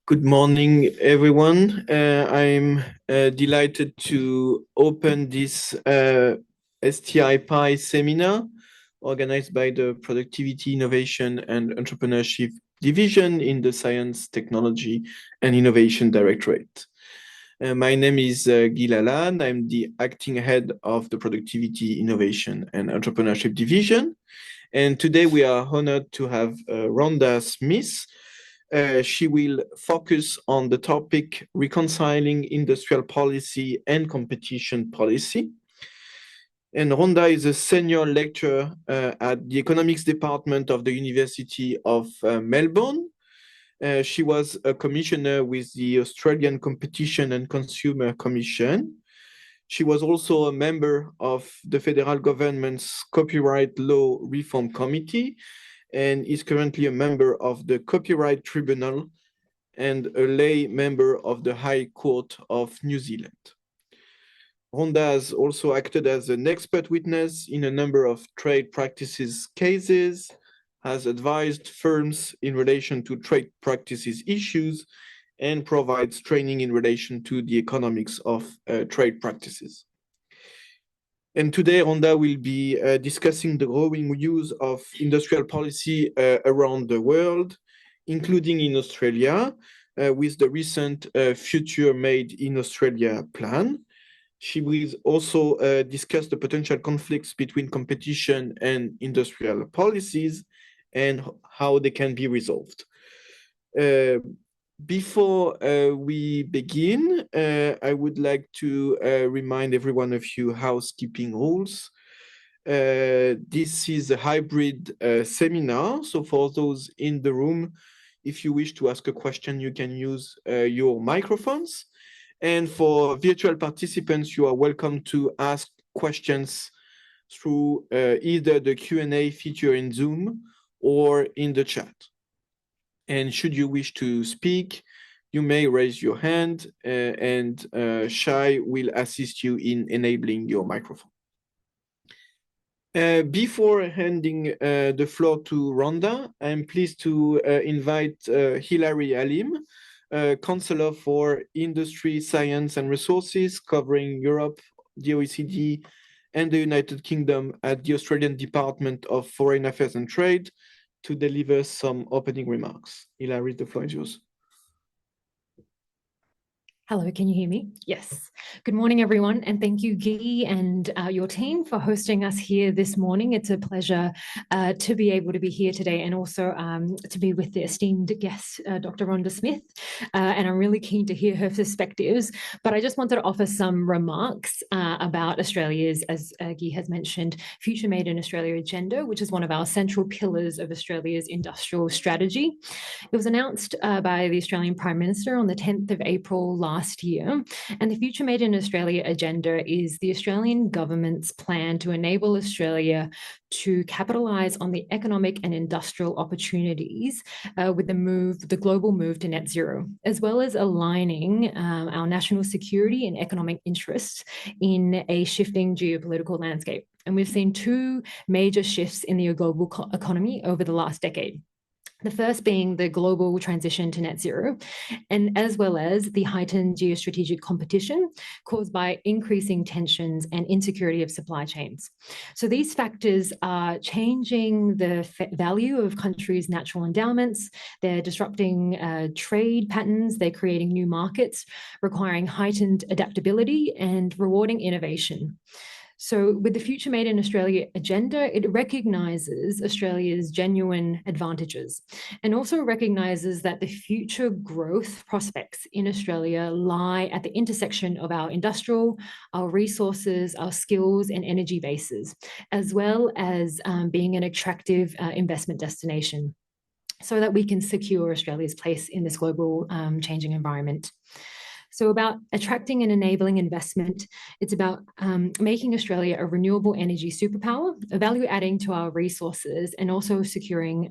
Good morning, everyone. I'm delighted to open this STI Pi seminar organized by the Productivity, Innovation and Entrepreneurship Division in the Science, Technology and Innovation Directorate. My name is Guy Lalanne. I'm the acting head of the Productivity, Innovation and Entrepreneurship Division. And today we are honored to have Rhona Smith. She will focus on the topic reconciling industrial policy and competition policy. And Rhona is a senior lecturer at the economics department of the University of Melbourne. She was a commissioner with the Australian Competition and Consumer Commission. She was also a member of the federal government's Copyright Law Reform Committee and is currently a member of the Copyright Tribunal and a lay member of the High Court of New Zealand. Rhona has also acted as an expert witness in a number of trade practices cases, has advised firms in relation to trade practices issues, and provides training in relation to the economics of trade practices. And today, Rhona will be discussing the growing use of industrial policy around the world, including in Australia, with the recent Future Made in Australia plan. She will also discuss the potential conflicts between competition and industrial policies and how they can be resolved. Before we begin, I would like to remind everyone of a few housekeeping rules. This is a hybrid seminar, so for those in the room, if you wish to ask a question, you can use your microphones. And for virtual participants, you are welcome to ask questions through either the Q&A feature in Zoom or in the chat. And should you wish to speak, you may raise your hand and Shai will assist you in enabling your microphone. Before handing the floor to Rhona, I'm pleased to invite Hilary Halim, Counselor for Industry, Science and Resources covering Europe, the OECD and the United Kingdom at the Australian Department of Foreign Affairs and Trade, to deliver some opening remarks. Hilary, the floor is yours. Hello, can you hear me? Yes. Good morning, everyone, and thank you, Guy, and your team for hosting us here this morning. It's a pleasure to be able to be here today and also to be with the esteemed guest, Dr. Rhona Smith, and I'm really keen to hear her perspectives. But I just wanted to offer some remarks about Australia's, as Guy has mentioned, Future Made in Australia agenda, which is one of our central pillars of Australia's industrial strategy. It was announced by the Australian Prime Minister on the 10th of April last year, and the Future Made in Australia agenda is the Australian government's plan to enable Australia to capitalise on the economic and industrial opportunities with the global move to net zero, as well as aligning our national security and economic interests in a shifting geopolitical landscape. And we've seen two major shifts in the global economy over the last decade. The first being the global transition to net zero, and as well as the heightened geostrategic competition caused by increasing tensions and insecurity of supply chains. So these factors are changing the value of countries' natural endowments, they're disrupting trade patterns, they're creating new markets, requiring heightened adaptability and rewarding innovation. So with the Future Made in Australia agenda, it recognises Australia's genuine advantages and also recognises that the future growth prospects in Australia lie at the intersection of our industrial, our resources, our skills and energy bases, as well as being an attractive investment destination, so that we can secure Australia's place in this global changing environment. So about attracting and enabling investment, it's about making Australia a renewable energy superpower, value adding to our resources, and also securing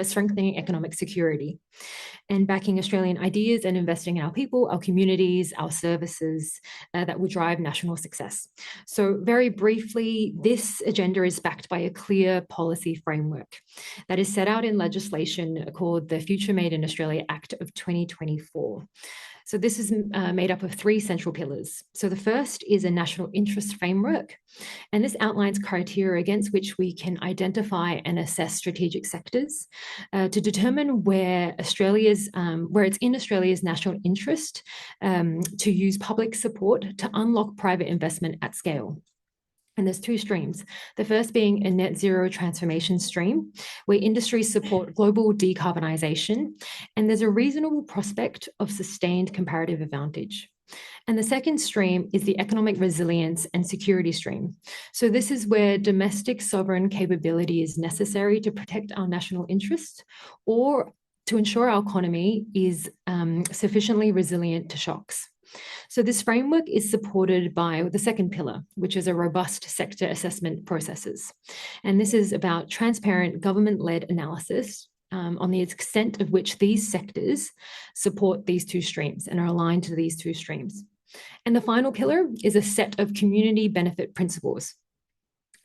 strengthening economic security, and backing Australian ideas and investing in our people, our communities, our services that will drive national success. So very briefly, this agenda is backed by a clear policy framework that is set out in legislation called the Future Made in Australia Act of 2024. So this is made up of three central pillars. So the first is a national interest framework, and this outlines criteria against which we can identify and assess strategic sectors to determine where it's in Australia's national interest to use public support to unlock private investment at scale. And there's two streams. The first being a net zero transformation stream, where industries support global decarbonisation, and there's a reasonable prospect of sustained comparative advantage. And the second stream is the economic resilience and security stream. So this is where domestic sovereign capability is necessary to protect our national interests or to ensure our economy is sufficiently resilient to shocks. So this framework is supported by the second pillar, which is a robust sector assessment processes. And this is about transparent government-led analysis on the extent of which these sectors support these two streams and are aligned to these two streams. And the final pillar is a set of community benefit principles.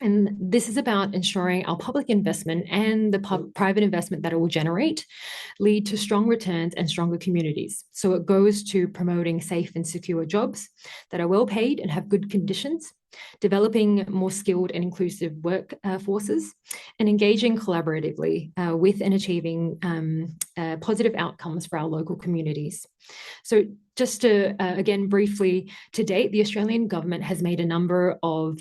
And this is about ensuring our public investment and the private investment that it will generate lead to strong returns and stronger communities. So it goes to promoting safe and secure jobs that are well paid and have good conditions, developing more skilled and inclusive workforces, and engaging collaboratively with and achieving positive outcomes for our local communities. So just to, again, briefly, to date, the Australian government has made a number of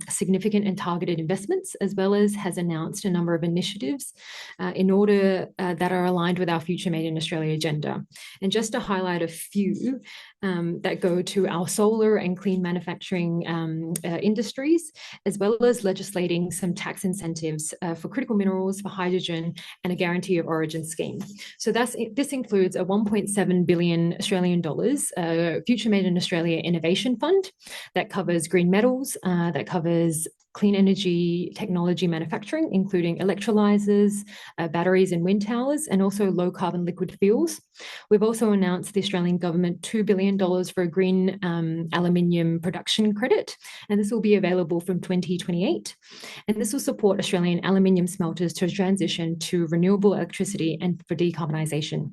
significant and targeted investments, as well as has announced a number of initiatives in order that are aligned with our Future Made in Australia agenda. And just to highlight a few that go to our solar and clean manufacturing industries, as well as legislating some tax incentives for critical minerals, for hydrogen, and a guarantee of origin scheme. So this includes a 1.7 billion Australian dollars Future Made in Australia Innovation Fund that covers green metals, that covers clean energy technology manufacturing, including electrolyzers, batteries and wind towers, and also low carbon liquid fuels. We've also announced the Australian government $2 billion for a green aluminium production credit, and this will be available from 2028. And this will support Australian aluminium smelters to transition to renewable electricity and for decarbonisation.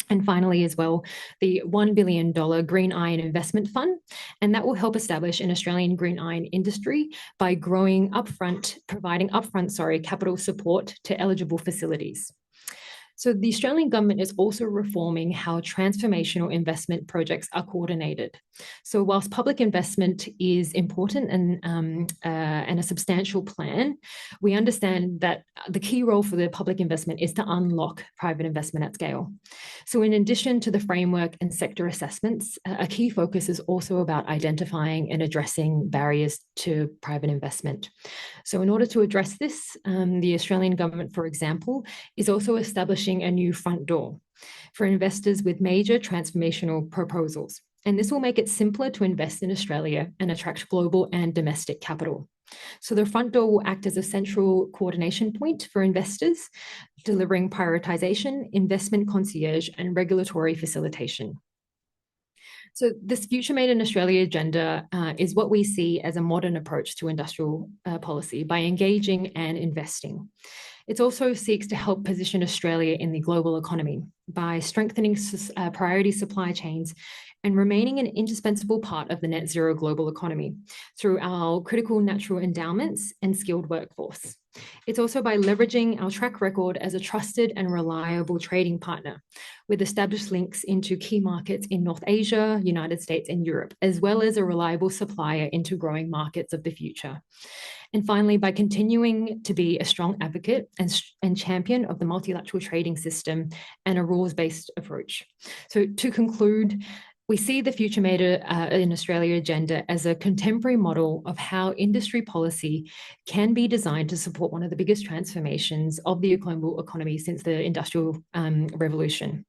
And finally, as well, the $1 billion Green Iron Investment Fund, and that will help establish an Australian green iron industry by providing upfront capital support to eligible facilities. So the Australian government is also reforming how transformational investment projects are coordinated. So whilst public investment is important and a substantial plan, we understand that the key role for the public investment is to unlock private investment at scale. So in addition to the framework and sector assessments, a key focus is also about identifying and addressing barriers to private investment. So in order to address this, the Australian government, for example, is also establishing a new front door for investors with major transformational proposals. And this will make it simpler to invest in Australia and attract global and domestic capital. So the front door will act as a central coordination point for investors, delivering prioritization, investment concierge, and regulatory facilitation. So this Future Made in Australia agenda is what we see as a modern approach to industrial policy by engaging and investing. It also seeks to help position Australia in the global economy by strengthening priority supply chains and remaining an indispensable part of the net zero global economy through our critical natural endowments and skilled workforce. It's also by leveraging our track record as a trusted and reliable trading partner with established links into key markets in North Asia, United States, and Europe, as well as a reliable supplier into growing markets of the future. And finally, by continuing to be a strong advocate and champion of the multilateral trading system and a rules-based approach. So to conclude, we see the Future Made in Australia agenda as a contemporary model of how industry policy can be designed to support one of the biggest transformations of the global economy since the Industrial Revolution.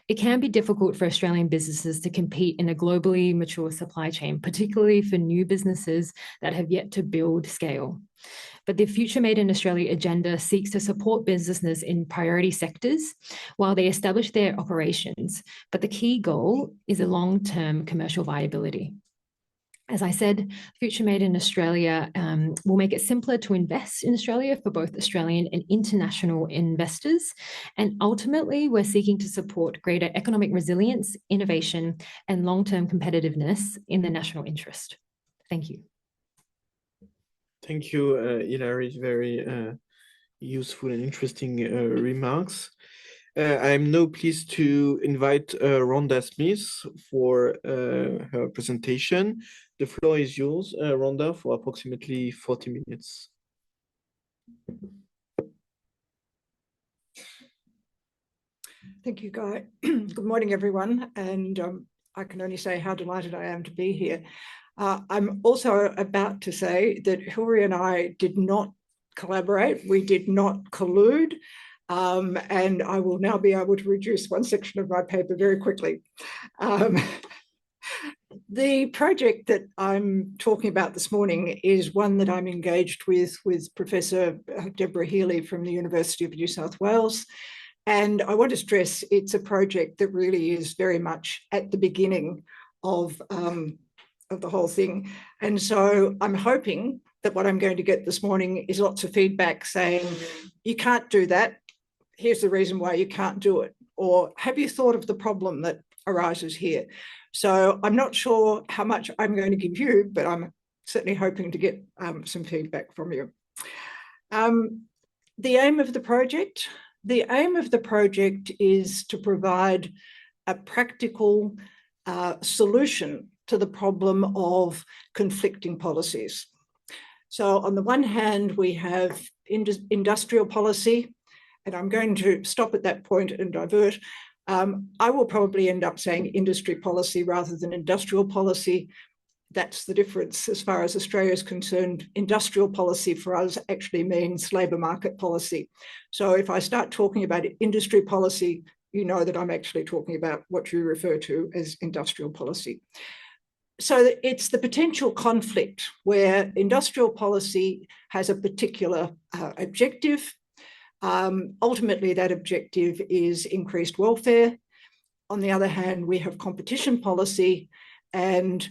It can be difficult for Australian businesses to compete in a globally mature supply chain, particularly for new businesses that have yet to build scale. But the Future Made in Australia agenda seeks to support businesses in priority sectors while they establish their operations. But the key goal is a long-term commercial viability. As I said, Future Made in Australia will make it simpler to invest in Australia for both Australian and international investors. And ultimately, we're seeking to support greater economic resilience, innovation, and long-term competitiveness in the national interest. Thank you. Thank you, Hilary. Very useful and interesting remarks. I'm now pleased to invite Rhona Smith for her presentation. The floor is yours, Rhona, for approximately 40 minutes. Thank you, Guy. Good morning, everyone. And I can only say how delighted I am to be here. I'm also about to say that Hilary and I did not collaborate. We did not collude. And I will now be able to reduce one section of my paper very quickly. The project that I'm talking about this morning is one that I'm engaged with Professor Deborah Healy from the University of New South Wales. And I want to stress it's a project that really is very much at the beginning of the whole thing. And so I'm hoping that what I'm going to get this morning is lots of feedback saying, you can't do that. Here's the reason why you can't do it. Or have you thought of the problem that arises here? So I'm not sure how much I'm going to give you, but I'm certainly hoping to get some feedback from you. The aim of the project is to provide a practical solution to the problem of conflicting policies. So on the one hand, we have industrial policy, and I'm going to stop at that point and divert. I will probably end up saying industry policy rather than industrial policy. That's the difference as far as Australia is concerned. Industrial policy for us actually means labour market policy. So if I start talking about industry policy, you know that I'm actually talking about what you refer to as industrial policy. So it's the potential conflict where industrial policy has a particular objective. Ultimately, that objective is increased welfare. On the other hand, we have competition policy, and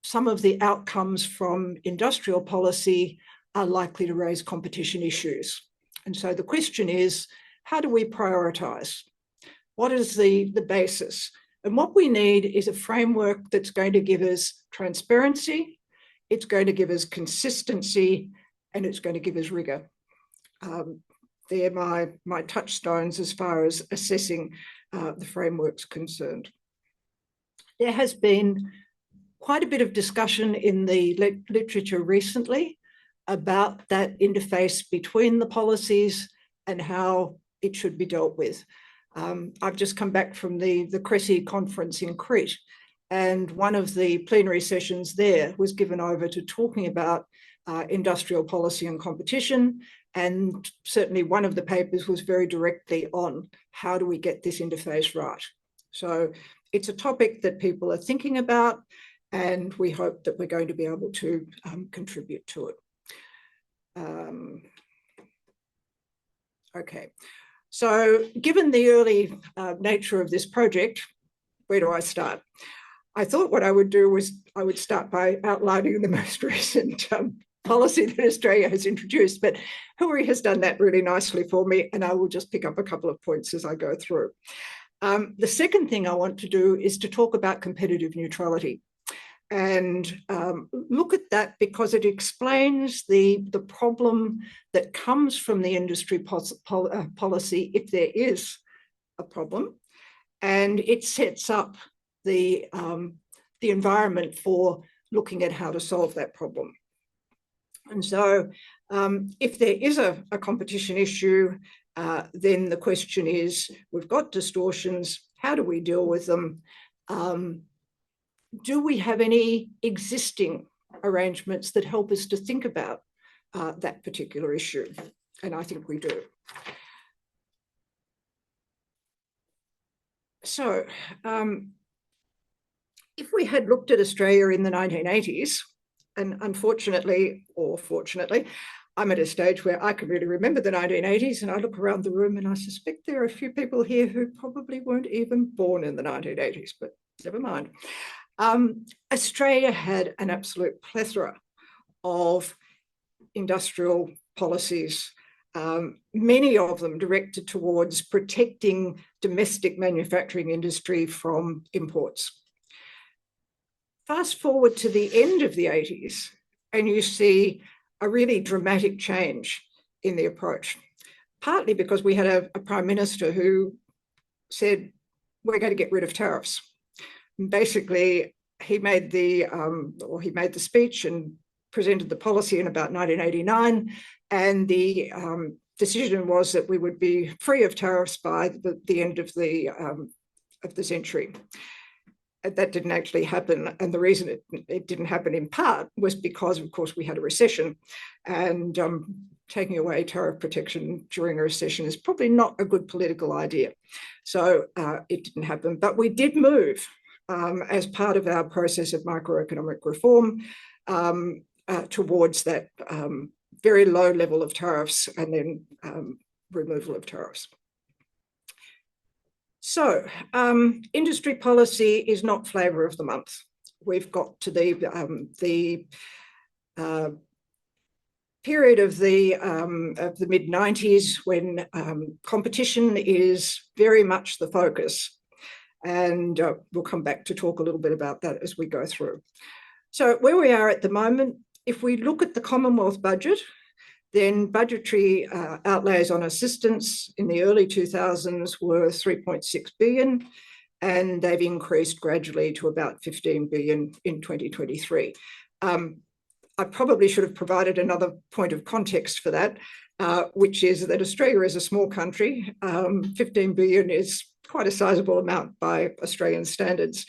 some of the outcomes from industrial policy are likely to raise competition issues. And so the question is, how do we prioritise? What is the basis? And what we need is a framework that's going to give us transparency, it's going to give us consistency, and it's going to give us rigour. They're my touchstones as far as assessing the framework's concerned. There has been quite a bit of discussion in the literature recently about that interface between the policies and how it should be dealt with. I've just come back from the CRESI conference in Crete, and one of the plenary sessions there was given over to talking about industrial policy and competition, and certainly one of the papers was very directly on how do we get this interface right. So it's a topic that people are thinking about, and we hope that we're going to be able to contribute to it. Okay, so given the early nature of this project, where do I start? I thought what I would do was I would start by outlining the most recent policy that Australia has introduced, but Hilary has done that really nicely for me, and I will just pick up a couple of points as I go through. The second thing I want to do is to talk about competitive neutrality and look at that because it explains the problem that comes from the industry policy, if there is a problem, and it sets up the environment for looking at how to solve that problem. And so if there is a competition issue, then the question is, we've got distortions, how do we deal with them? Do we have any existing arrangements that help us to think about that particular issue? And I think we do. So if we had looked at Australia in the 1980s, and unfortunately, or fortunately, I'm at a stage where I can really remember the 1980s, and I look around the room and I suspect there are a few people here who probably weren't even born in the 1980s, but never mind. Australia had an absolute plethora of industrial policies, many of them directed towards protecting domestic manufacturing industry from imports. Fast forward to the end of the 80s, and you see a really dramatic change in the approach, partly because we had a prime minister who said, we're going to get rid of tariffs. And basically, he made the speech and presented the policy in about 1989, and the decision was that we would be free of tariffs by the end of the century. That didn't actually happen, and the reason it didn't happen in part was because, of course, we had a recession, and taking away tariff protection during a recession is probably not a good political idea. So it didn't happen, but we did move as part of our process of microeconomic reform towards that very low level of tariffs and then removal of tariffs. So industry policy is not flavour of the month. We've got to the period of the mid-90s when competition is very much the focus. And we'll come back to talk a little bit about that as we go through. So where we are at the moment, if we look at the Commonwealth budget, then budgetary outlays on assistance in the early 2000s were 3.6 billion, and they've increased gradually to about 15 billion in 2023. I probably should have provided another point of context for that, which is that Australia is a small country. 15 billion is quite a sizable amount by Australian standards.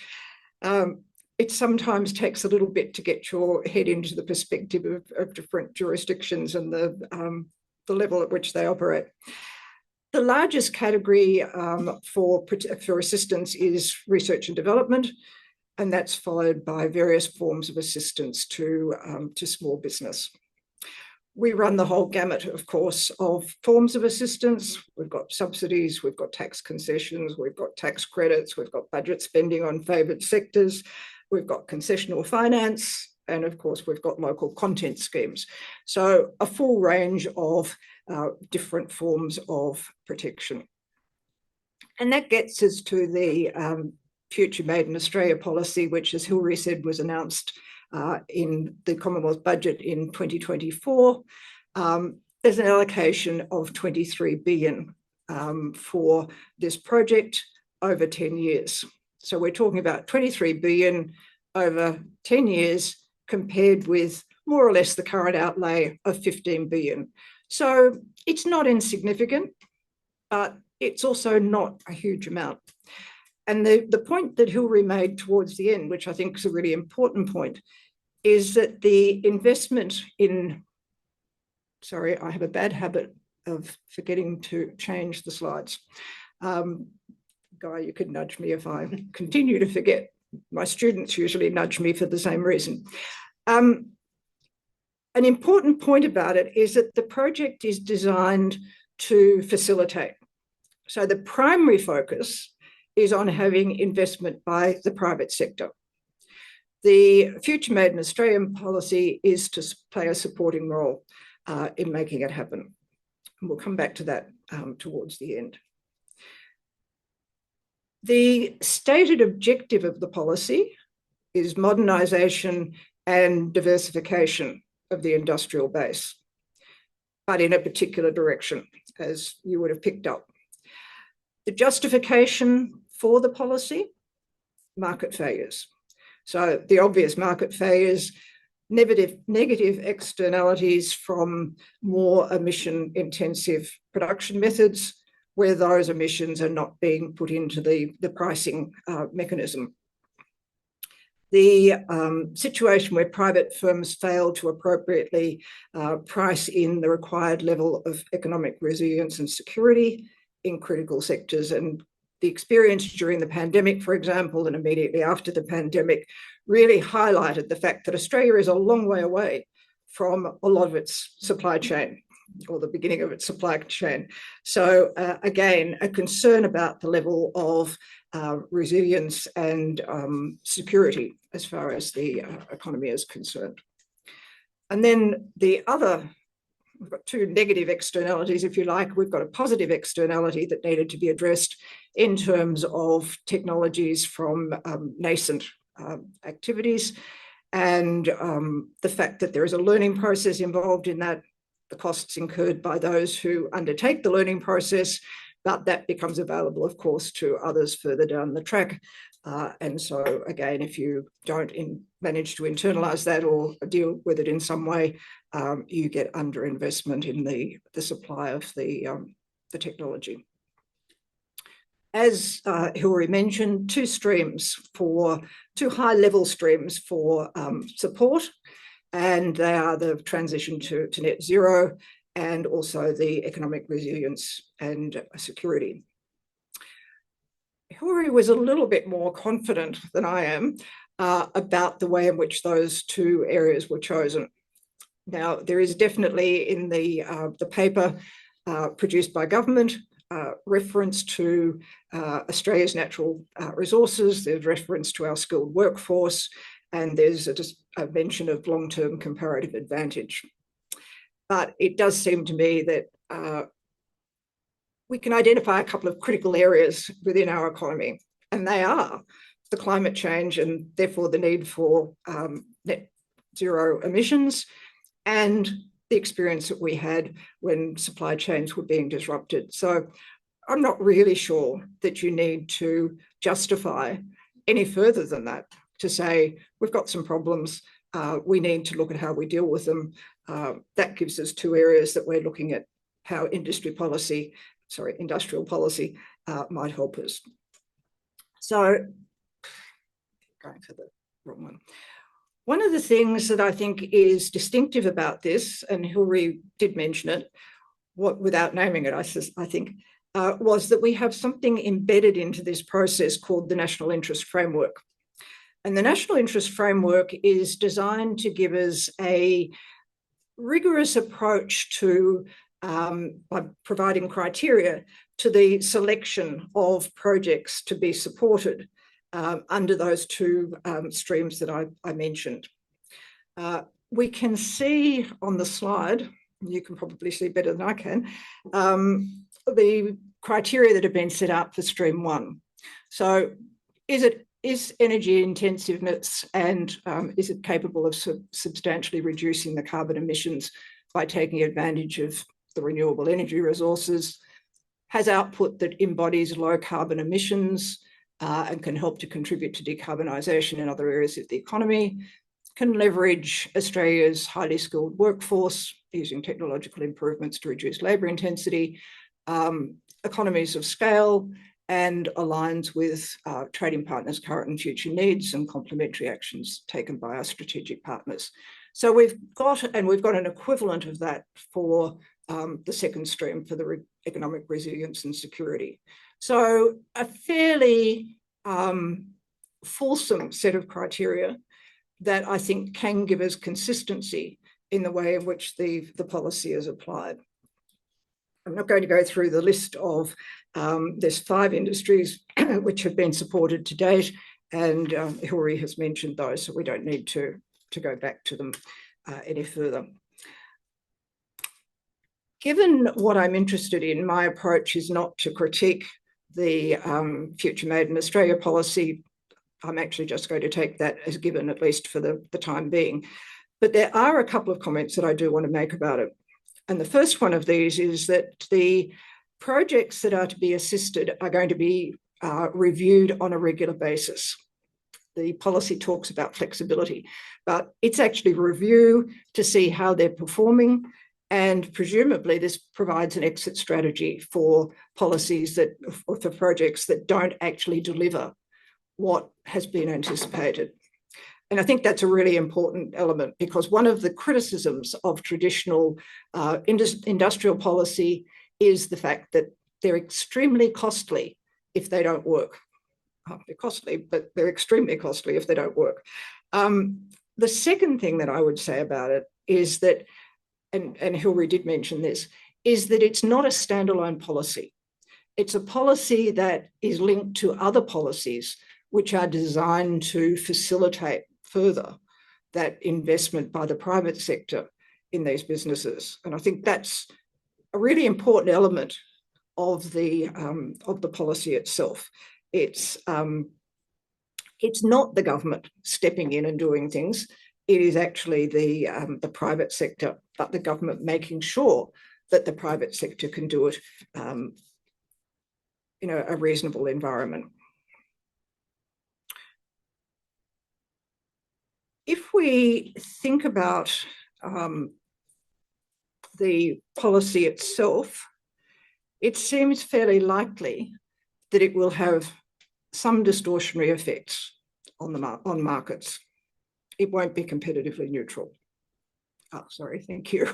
It sometimes takes a little bit to get your head into the perspective of different jurisdictions and the level at which they operate. The largest category for assistance is research and development, and that's followed by various forms of assistance to small business. We run the whole gamut, of course, of forms of assistance. We've got subsidies, we've got tax concessions, we've got tax credits, we've got budget spending on favoured sectors, we've got concessional finance, and of course, we've got local content schemes. So a full range of different forms of protection. And that gets us to the Future Made in Australia policy, which, as Hilary said, was announced in the Commonwealth budget in 2024. There's an allocation of 23 billion for this project over 10 years. So we're talking about 23 billion over 10 years compared with more or less the current outlay of 15 billion. So it's not insignificant, but it's also not a huge amount. And the point that Hilary made towards the end, which I think is a really important point, is that the investment in, sorry, I have a bad habit of forgetting to change the slides. Guy, you could nudge me if I continue to forget. My students usually nudge me for the same reason. An important point about it is that the project is designed to facilitate. So the primary focus is on having investment by the private sector. The Future Made in Australia policy is to play a supporting role in making it happen. And we'll come back to that towards the end. The stated objective of the policy is modernisation and diversification of the industrial base, but in a particular direction, as you would have picked up. The justification for the policy, market failures. So the obvious market failures, negative externalities from more emission-intensive production methods, where those emissions are not being put into the pricing mechanism. The situation where private firms fail to appropriately price in the required level of economic resilience and security in critical sectors, and the experience during the pandemic, for example, and immediately after the pandemic, really highlighted the fact that Australia is a long way away from a lot of its supply chain, or the beginning of its supply chain. So again, a concern about the level of resilience and security as far as the economy is concerned. And then the other, we've got two negative externalities, if you like. We've got a positive externality that needed to be addressed in terms of technologies from nascent activities, and the fact that there is a learning process involved in that, the costs incurred by those who undertake the learning process, but that becomes available, of course, to others further down the track. And so, again, if you don't manage to internalise that or deal with it in some way, you get underinvestment in the supply of the technology. As Hilary mentioned, two high-level streams for support, and they are the transition to net zero and also the economic resilience and security. Hilary was a little bit more confident than I am about the way in which those two areas were chosen. Now, there is definitely in the paper produced by government reference to Australia's natural resources, there's reference to our skilled workforce, and there's a mention of long-term comparative advantage. But it does seem to me that we can identify a couple of critical areas within our economy, and they are the climate change and therefore the need for net zero emissions, and the experience that we had when supply chains were being disrupted. So I'm not really sure that you need to justify any further than that to say, we've got some problems, we need to look at how we deal with them. That gives us two areas that we're looking at how industrial policy might help us. So, going for the wrong one. One of the things that I think is distinctive about this, and Hilary did mention it, without naming it, I think, was that we have something embedded into this process called the National Interest Framework. And the National Interest Framework is designed to give us a rigorous approach to, by providing criteria to the selection of projects to be supported under those two streams that I mentioned. We can see on the slide, you can probably see better than I can, the criteria that have been set up for stream one. So is energy intensiveness and is it capable of substantially reducing the carbon emissions by taking advantage of the renewable energy resources, has output that embodies low carbon emissions and can help to contribute to decarbonisation in other areas of the economy, can leverage Australia's highly skilled workforce using technological improvements to reduce labour intensity, economies of scale, and aligns with trading partners' current and future needs and complementary actions taken by our strategic partners. So we've got an equivalent of that for the second stream for the economic resilience and security. So a fairly fulsome set of criteria that I think can give us consistency in the way in which the policy is applied. I'm not going to go through the list of, there's 5 industries which have been supported to date, and Hilary has mentioned those, so we don't need to go back to them any further. Given what I'm interested in, my approach is not to critique the Future Made in Australia policy. I'm actually just going to take that as given, at least for the time being. But there are a couple of comments that I do want to make about it. And the first one of these is that the projects that are to be assisted are going to be reviewed on a regular basis. The policy talks about flexibility, but it's actually review to see how they're performing. And presumably this provides an exit strategy for policies for projects that don't actually deliver what has been anticipated. And I think that's a really important element, because one of the criticisms of traditional industrial policy is the fact that they're extremely costly if they don't work. They're costly, but they're extremely costly if they don't work. The second thing that I would say about it is that, and Hilary did mention this, is that it's not a standalone policy. It's a policy that is linked to other policies which are designed to facilitate further that investment by the private sector in these businesses. And I think that's a really important element of the policy itself. It's not the government stepping in and doing things. It is actually the private sector, but the government making sure that the private sector can do it in a reasonable environment. If we think about the policy itself, it seems fairly likely that it will have some distortionary effects on markets. It won't be competitively neutral. Oh, sorry, thank you.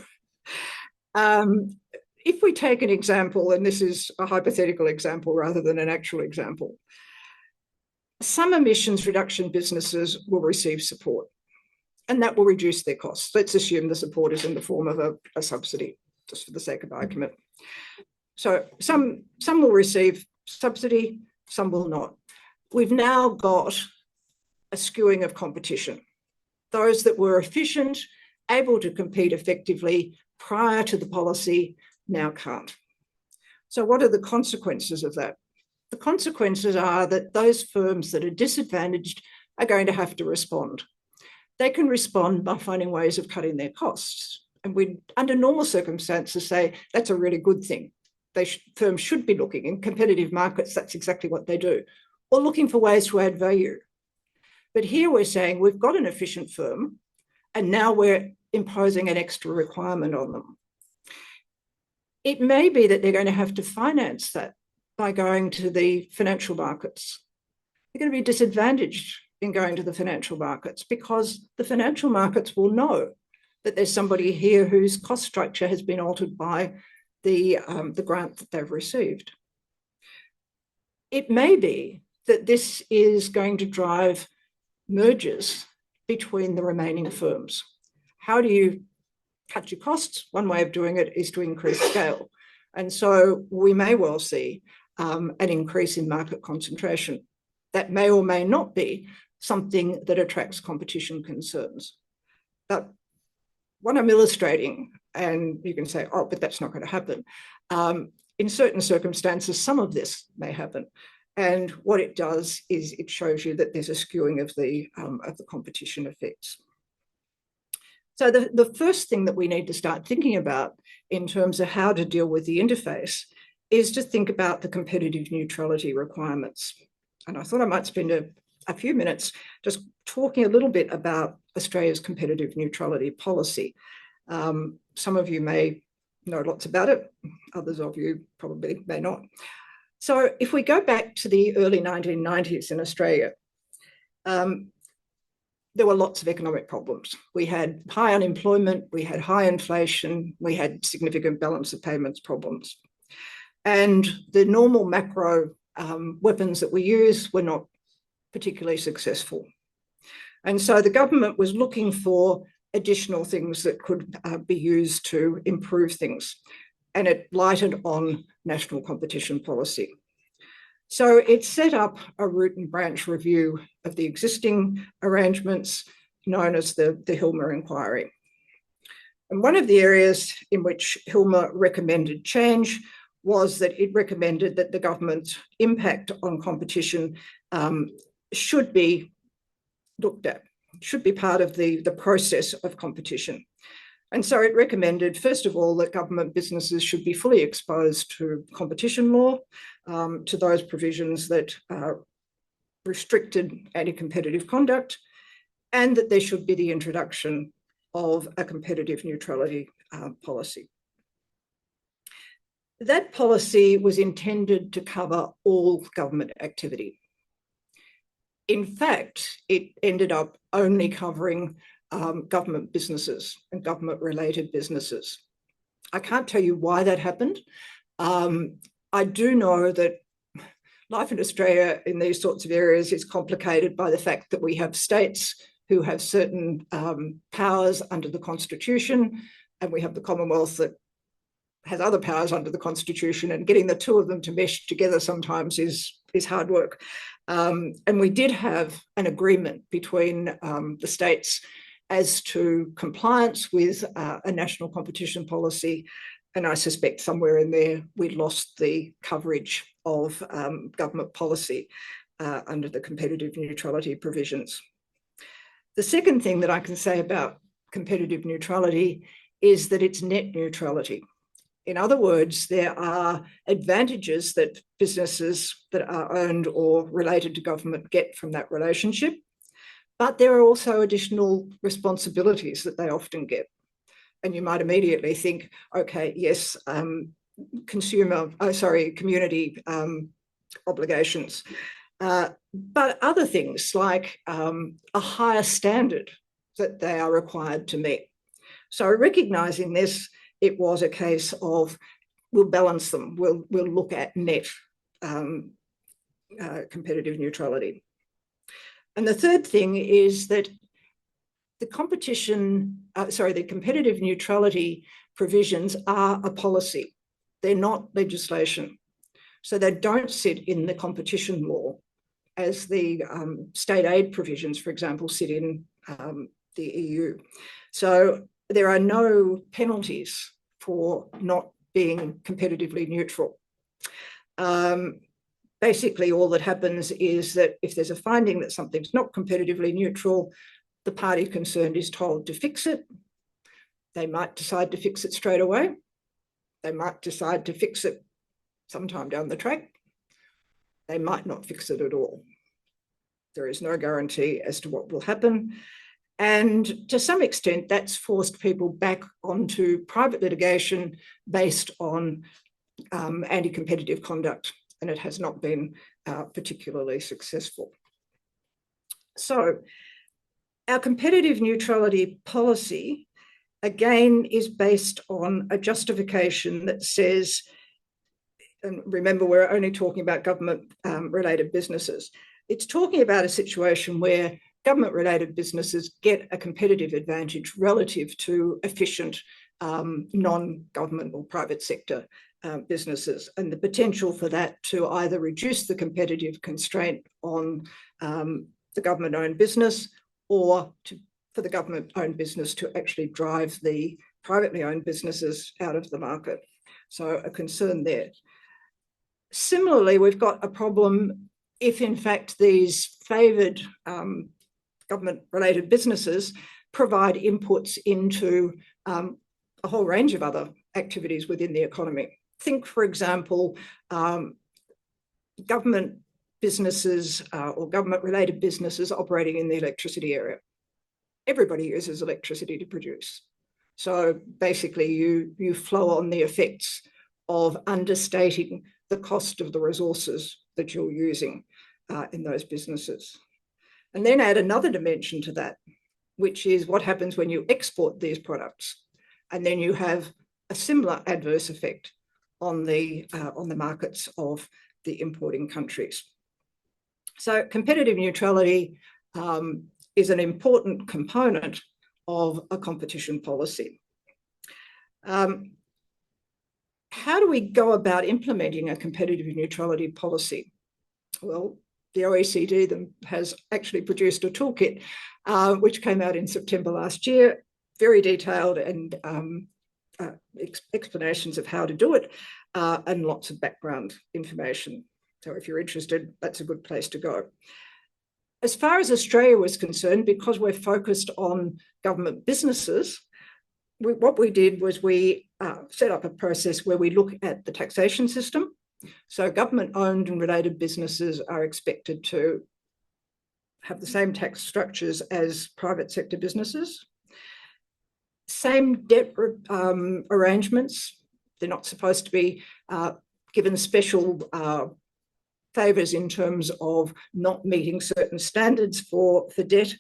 If we take an example, and this is a hypothetical example rather than an actual example, some emissions reduction businesses will receive support, and that will reduce their costs. Let's assume the support is in the form of a subsidy, just for the sake of argument. So some will receive subsidy, some will not. We've now got a skewing of competition. Those that were efficient, able to compete effectively prior to the policy, now can't. So what are the consequences of that? The consequences are that those firms that are disadvantaged are going to have to respond. They can respond by finding ways of cutting their costs. And we, under normal circumstances, say that's a really good thing. Firms should be looking in competitive markets, that's exactly what they do, or looking for ways to add value. But here we're saying we've got an efficient firm, and now we're imposing an extra requirement on them. It may be that they're going to have to finance that by going to the financial markets. They're going to be disadvantaged in going to the financial markets because the financial markets will know that there's somebody here whose cost structure has been altered by the grant that they've received. It may be that this is going to drive mergers between the remaining firms. How do you cut your costs? One way of doing it is to increase scale. And so we may well see an increase in market concentration. That may or may not be something that attracts competition concerns. But what I'm illustrating, and you can say, oh, but that's not going to happen. In certain circumstances, some of this may happen. And what it does is it shows you that there's a skewing of the competition effects. So the first thing that we need to start thinking about in terms of how to deal with the interface is to think about the competitive neutrality requirements. And I thought I might spend a few minutes just talking a little bit about Australia's competitive neutrality policy. Some of you may know lots about it, others of you probably may not. So if we go back to the early 1990s in Australia, there were lots of economic problems. We had high unemployment, we had high inflation, we had significant balance of payments problems. And the normal macro weapons that we use were not particularly successful. And so the government was looking for additional things that could be used to improve things. And it lighted on national competition policy. So it set up a root and branch review of the existing arrangements known as the Hilmer inquiry. And one of the areas in which Hilmer recommended change was that it recommended that the government's impact on competition should be looked at, should be part of the process of competition. And so it recommended, first of all, that government businesses should be fully exposed to competition law, to those provisions that restricted anti-competitive conduct, and that there should be the introduction of a competitive neutrality policy. That policy was intended to cover all government activity. In fact, it ended up only covering government businesses and government-related businesses. I can't tell you why that happened. I do know that life in Australia in these sorts of areas is complicated by the fact that we have states who have certain powers under the Constitution, and we have the Commonwealth that has other powers under the Constitution, and getting the two of them to mesh together sometimes is hard work. And we did have an agreement between the states as to compliance with a national competition policy. And I suspect somewhere in there, we lost the coverage of government policy under the competitive neutrality provisions. The second thing that I can say about competitive neutrality is that it's net neutrality. In other words, there are advantages that businesses that are owned or related to government get from that relationship, but there are also additional responsibilities that they often get. And you might immediately think, okay, yes, community obligations, but other things like a higher standard that they are required to meet. So recognizing this, it was a case of we'll balance them. We'll look at net competitive neutrality. And the third thing is that the competitive neutrality provisions are a policy. They're not legislation. So they don't sit in the competition law as the state aid provisions, for example, sit in the EU. So there are no penalties for not being competitively neutral. Basically, all that happens is that if there's a finding that something's not competitively neutral, the party concerned is told to fix it. They might decide to fix it straight away. They might decide to fix it sometime down the track. They might not fix it at all. There is no guarantee as to what will happen. And to some extent, that's forced people back onto private litigation based on anti-competitive conduct, and it has not been particularly successful. So our competitive neutrality policy, again, is based on a justification that says, and remember, we're only talking about government-related businesses. It's talking about a situation where government-related businesses get a competitive advantage relative to efficient non-government or private sector businesses, and the potential for that to either reduce the competitive constraint on the government-owned business or for the government-owned business to actually drive the privately owned businesses out of the market. So a concern there. Similarly, we've got a problem if in fact these favoured government-related businesses provide inputs into a whole range of other activities within the economy. Think, for example, government businesses or government-related businesses operating in the electricity area. Everybody uses electricity to produce. So basically you flow on the effects of understating the cost of the resources that you're using in those businesses. And then add another dimension to that, which is what happens when you export these products. And then you have a similar adverse effect on the markets of the importing countries. So competitive neutrality is an important component of a competition policy. How do we go about implementing a competitive neutrality policy? Well, the OECD has actually produced a toolkit, which came out in September last year, very detailed and explanations of how to do it, and lots of background information. So if you're interested, that's a good place to go. As far as Australia was concerned, because we're focused on government businesses, what we did was we set up a process where we look at the taxation system. So government-owned and related businesses are expected to have the same tax structures as private sector businesses. Same debt arrangements. They're not supposed to be given special favours in terms of not meeting certain standards for debt,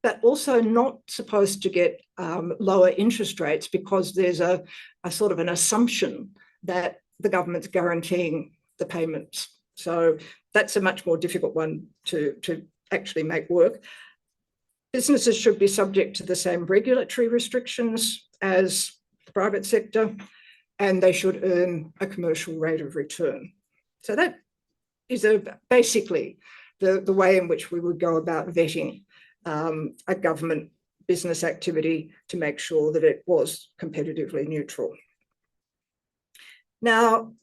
but also not supposed to get lower interest rates because there's a sort of an assumption that the government's guaranteeing the payments. So that's a much more difficult one to actually make work. Businesses should be subject to the same regulatory restrictions as the private sector, and they should earn a commercial rate of return. So that is basically the way in which we would go about vetting a government business activity to make sure that it was competitively neutral. Now,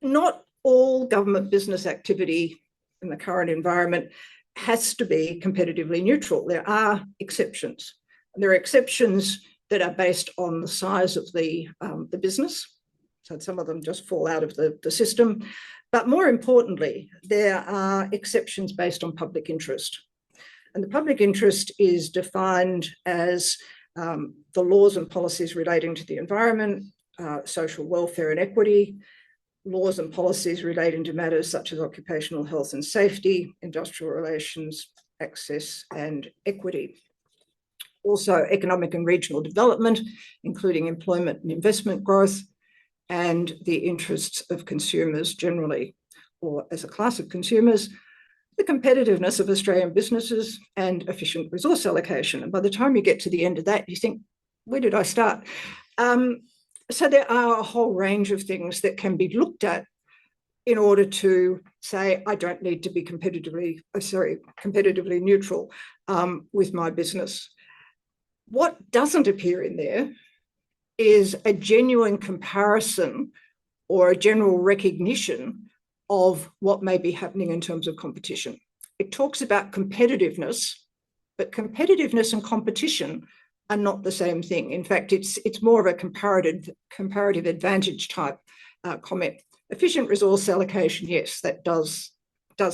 not all government business activity in the current environment has to be competitively neutral. There are exceptions. And there are exceptions that are based on the size of the business. So some of them just fall out of the system. But more importantly, there are exceptions based on public interest. And the public interest is defined as the laws and policies relating to the environment, social welfare and equity, laws and policies relating to matters such as occupational health and safety, industrial relations, access and equity. Also economic and regional development, including employment and investment growth, and the interests of consumers generally, or as a class of consumers, the competitiveness of Australian businesses and efficient resource allocation. And by the time you get to the end of that, you think, where did I start? So there are a whole range of things that can be looked at in order to say, I don't need to be competitively neutral with my business. What doesn't appear in there is a genuine comparison or a general recognition of what may be happening in terms of competition. It talks about competitiveness, but competitiveness and competition are not the same thing. In fact, it's more of a comparative advantage type comment. Efficient resource allocation, yes, that does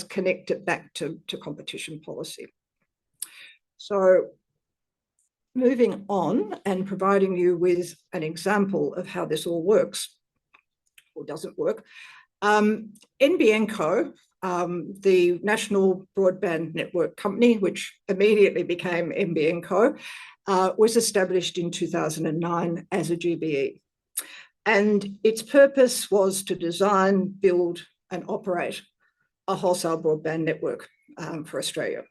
connect it back to competition policy. So moving on and providing you with an example of how this all works or doesn't work. NBNco, the National Broadband Network Company, which immediately became NBNco, was established in 2009 as a GBE. And its purpose was to design, build and operate a wholesale broadband network for Australia.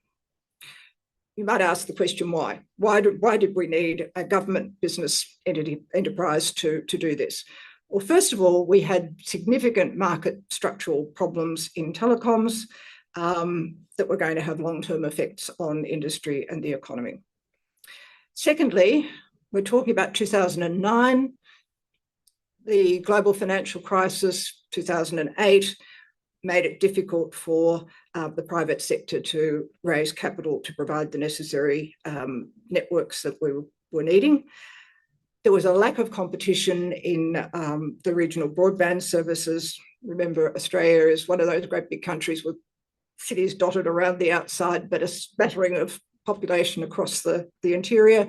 You might ask the question, why? Why did we need a government business enterprise to do this? Well, first of all, we had significant market structural problems in telecoms that were going to have long-term effects on industry and the economy. Secondly, we're talking about 2009, the global financial crisis, 2008, made it difficult for the private sector to raise capital to provide the necessary networks that we were needing. There was a lack of competition in the regional broadband services. Remember, Australia is one of those great big countries with cities dotted around the outside, but a spattering of population across the interior.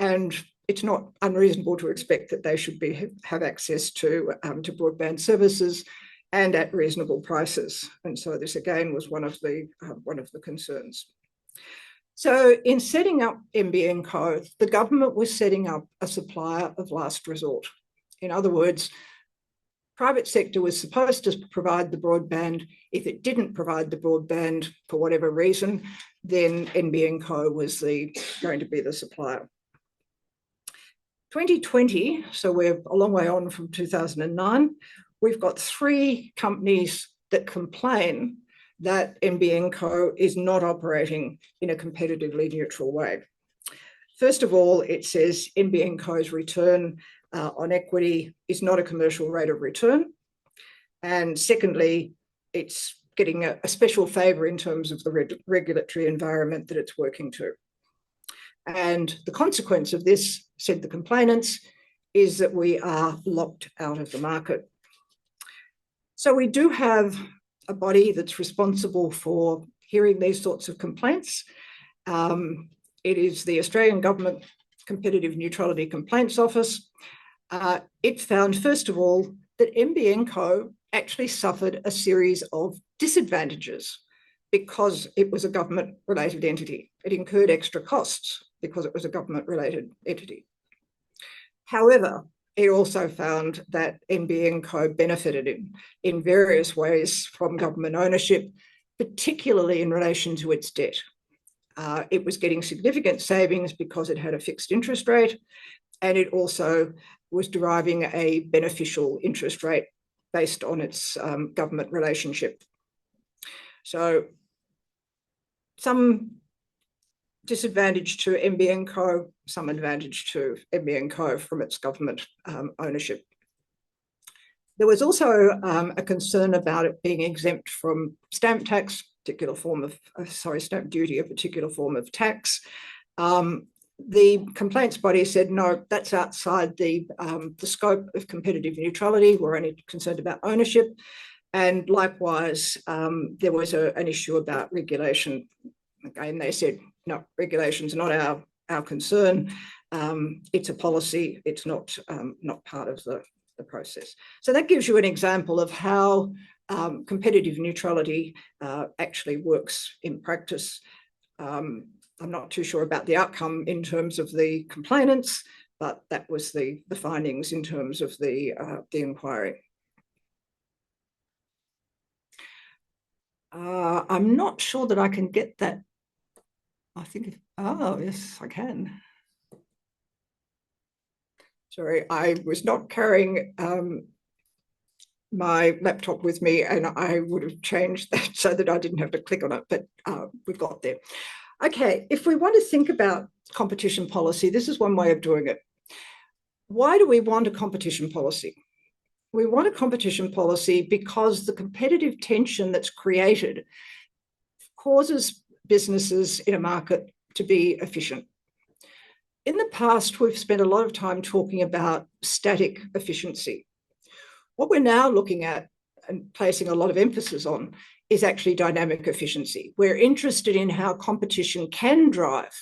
And it's not unreasonable to expect that they should have access to broadband services and at reasonable prices. And so this again was one of the concerns. So in setting up NBNco, the government was setting up a supplier of last resort. In other words, private sector was supposed to provide the broadband. If it didn't provide the broadband for whatever reason, then NBNco was going to be the supplier. 2020, so we're a long way on from 2009, we've got 3 companies that complain that NBNco is not operating in a competitively neutral way. First of all, it says NBNco's return on equity is not a commercial rate of return. And secondly, it's getting a special favour in terms of the regulatory environment that it's working to. And the consequence of this, said the complainants, is that we are locked out of the market. So we do have a body that's responsible for hearing these sorts of complaints. It is the Australian Government Competitive Neutrality Complaints Office. It found, first of all, that NBNco actually suffered a series of disadvantages because it was a government-related entity. It incurred extra costs because it was a government-related entity. However, he also found that Capobianco benefited in various ways from government ownership, particularly in relation to its debt. It was getting significant savings because it had a fixed interest rate, and it also was deriving a beneficial interest rate based on its government relationship. So some disadvantage to Capobianco, some advantage to Capobianco from its government ownership. There was also a concern about it being exempt from stamp tax, particular form of, stamp duty, a particular form of tax. The complaints body said, no, that's outside the scope of competitive neutrality. We're only concerned about ownership. And likewise, there was an issue about regulation. Again, they said, no, regulation's not our concern. It's a policy. It's not part of the process. So that gives you an example of how competitive neutrality actually works in practice. I'm not too sure about the outcome in terms of the complainants, but that was the findings in terms of the inquiry. I'm not sure that I can get that. I think, oh, yes, I can. Sorry, I was not carrying my laptop with me, and I would have changed that so that I didn't have to click on it, but we've got there. Okay, if we want to think about competition policy, this is one way of doing it. Why do we want a competition policy? We want a competition policy because the competitive tension that's created causes businesses in a market to be efficient. In the past, we've spent a lot of time talking about static efficiency. What we're now looking at and placing a lot of emphasis on is actually dynamic efficiency. We're interested in how competition can drive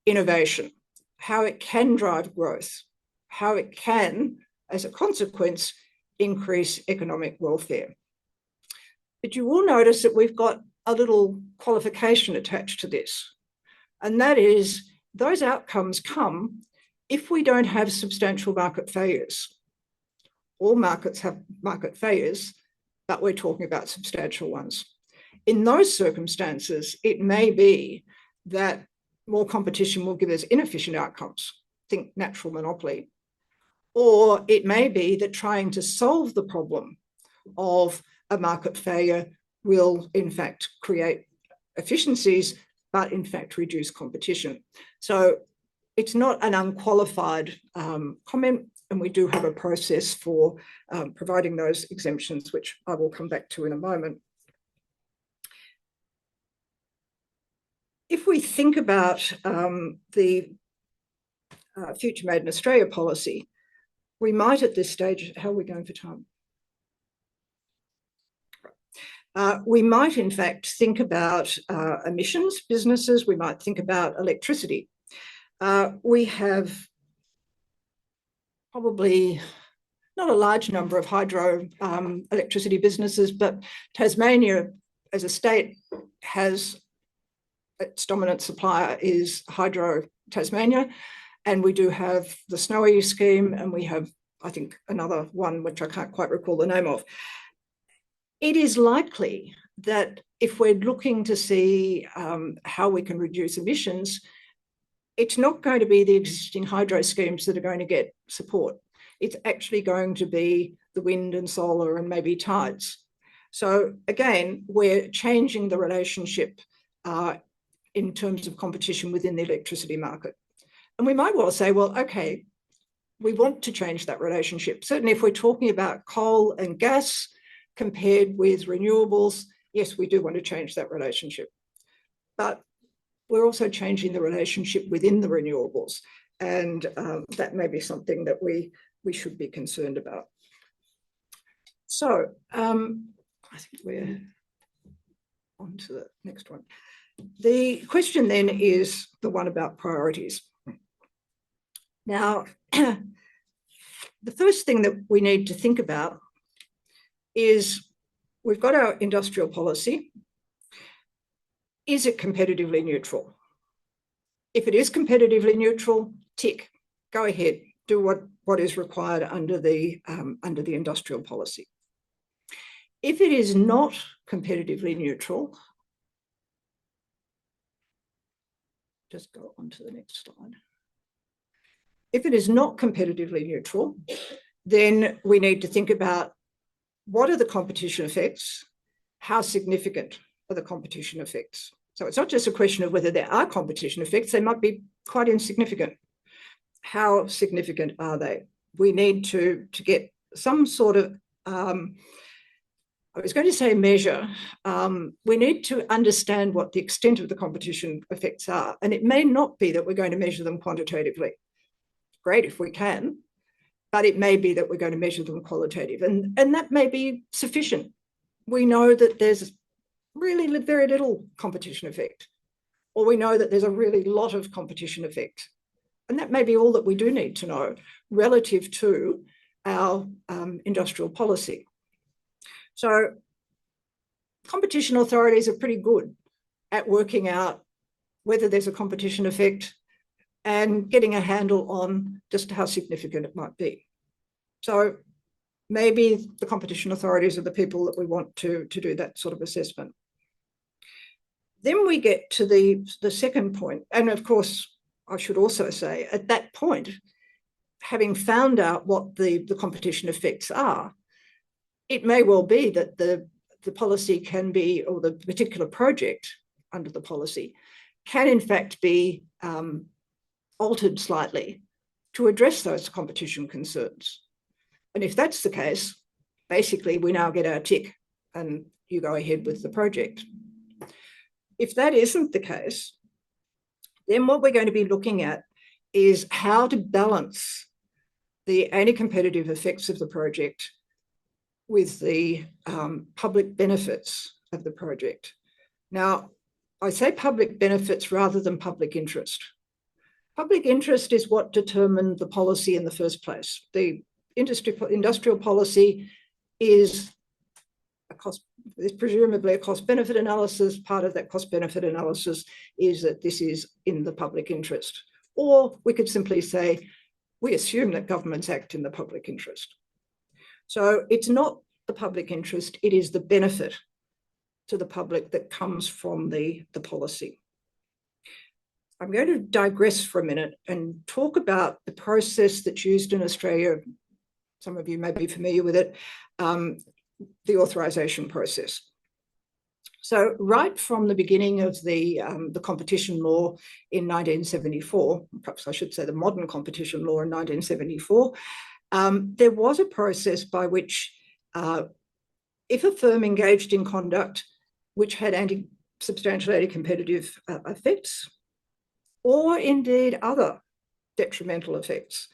innovation, how it can drive growth, how it can, as a consequence, increase economic welfare. But you will notice that we've got a little qualification attached to this, and that is those outcomes come if we don't have substantial market failures. All markets have market failures, but we're talking about substantial ones. In those circumstances, it may be that more competition will give us inefficient outcomes, think natural monopoly, or it may be that trying to solve the problem of a market failure will in fact create efficiencies, but in fact reduce competition. So it's not an unqualified comment, and we do have a process for providing those exemptions, which I will come back to in a moment. If we think about the Future Made in Australia policy, we might at this stage, how are we going for time? We might in fact think about emissions businesses, we might think about electricity. We have probably not a large number of hydro electricity businesses, but Tasmania as a state has its dominant supplier is Hydro Tasmania, and we do have the Snowy scheme, and we have, I think, another one which I can't quite recall the name of. It is likely that if we're looking to see how we can reduce emissions, it's not going to be the existing hydro schemes that are going to get support. It's actually going to be the wind and solar and maybe tides. So again, we're changing the relationship in terms of competition within the electricity market. And we might well say, well, okay, we want to change that relationship. Certainly if we're talking about coal and gas compared with renewables, yes, we do want to change that relationship. But we're also changing the relationship within the renewables. And that may be something that we should be concerned about. So I think we're on to the next one. The question then is the one about priorities. Now, the first thing that we need to think about is we've got our industrial policy. Is it competitively neutral? If it is competitively neutral, tick, go ahead, do what is required under the industrial policy. If it is not competitively neutral, just go on to the next slide. If it is not competitively neutral, then we need to think about what are the competition effects, how significant are the competition effects. So it's not just a question of whether there are competition effects, they might be quite insignificant. How significant are they? We need to get some sort of, I was going to say measure, we need to understand what the extent of the competition effects are. And it may not be that we're going to measure them quantitatively. Great if we can, but it may be that we're going to measure them qualitative. And that may be sufficient. We know that there's really very little competition effect, or we know that there's a really lot of competition effect. And that may be all that we do need to know relative to our industrial policy. So competition authorities are pretty good at working out whether there's a competition effect and getting a handle on just how significant it might be. So maybe the competition authorities are the people that we want to do that sort of assessment. Then we get to the second point. And of course, I should also say at that point, having found out what the competition effects are, it may well be that the policy can be, or the particular project under the policy can in fact be altered slightly to address those competition concerns. And if that's the case, basically we now get our tick and you go ahead with the project. If that isn't the case, then what we're going to be looking at is how to balance the anti-competitive effects of the project with the public benefits of the project. Now, I say public benefits rather than public interest. Public interest is what determined the policy in the first place. The industrial policy is presumably a cost-benefit analysis. Part of that cost-benefit analysis is that this is in the public interest. Or we could simply say, we assume that governments act in the public interest. So it's not the public interest, it is the benefit to the public that comes from the policy. I'm going to digress for a minute and talk about the process that's used in Australia. Some of you may be familiar with it, the authorisation process. So right from the beginning of the competition law in 1974, perhaps I should say the modern competition law in 1974, there was a process by which if a firm engaged in conduct which had substantial anti-competitive effects, or indeed other detrimental effects,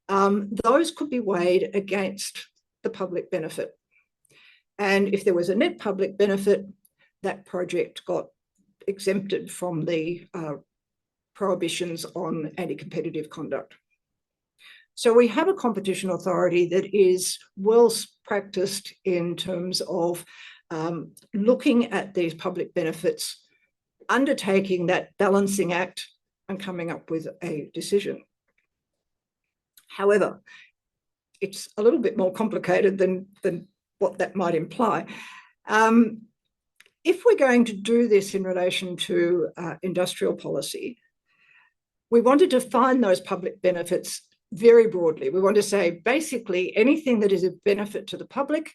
those could be weighed against the public benefit. And if there was a net public benefit, that project got exempted from the prohibitions on anti-competitive conduct. So we have a competition authority that is well practiced in terms of looking at these public benefits, undertaking that balancing act and coming up with a decision. However, it's a little bit more complicated than what that might imply. If we're going to do this in relation to industrial policy, we want to define those public benefits very broadly. We want to say basically anything that is a benefit to the public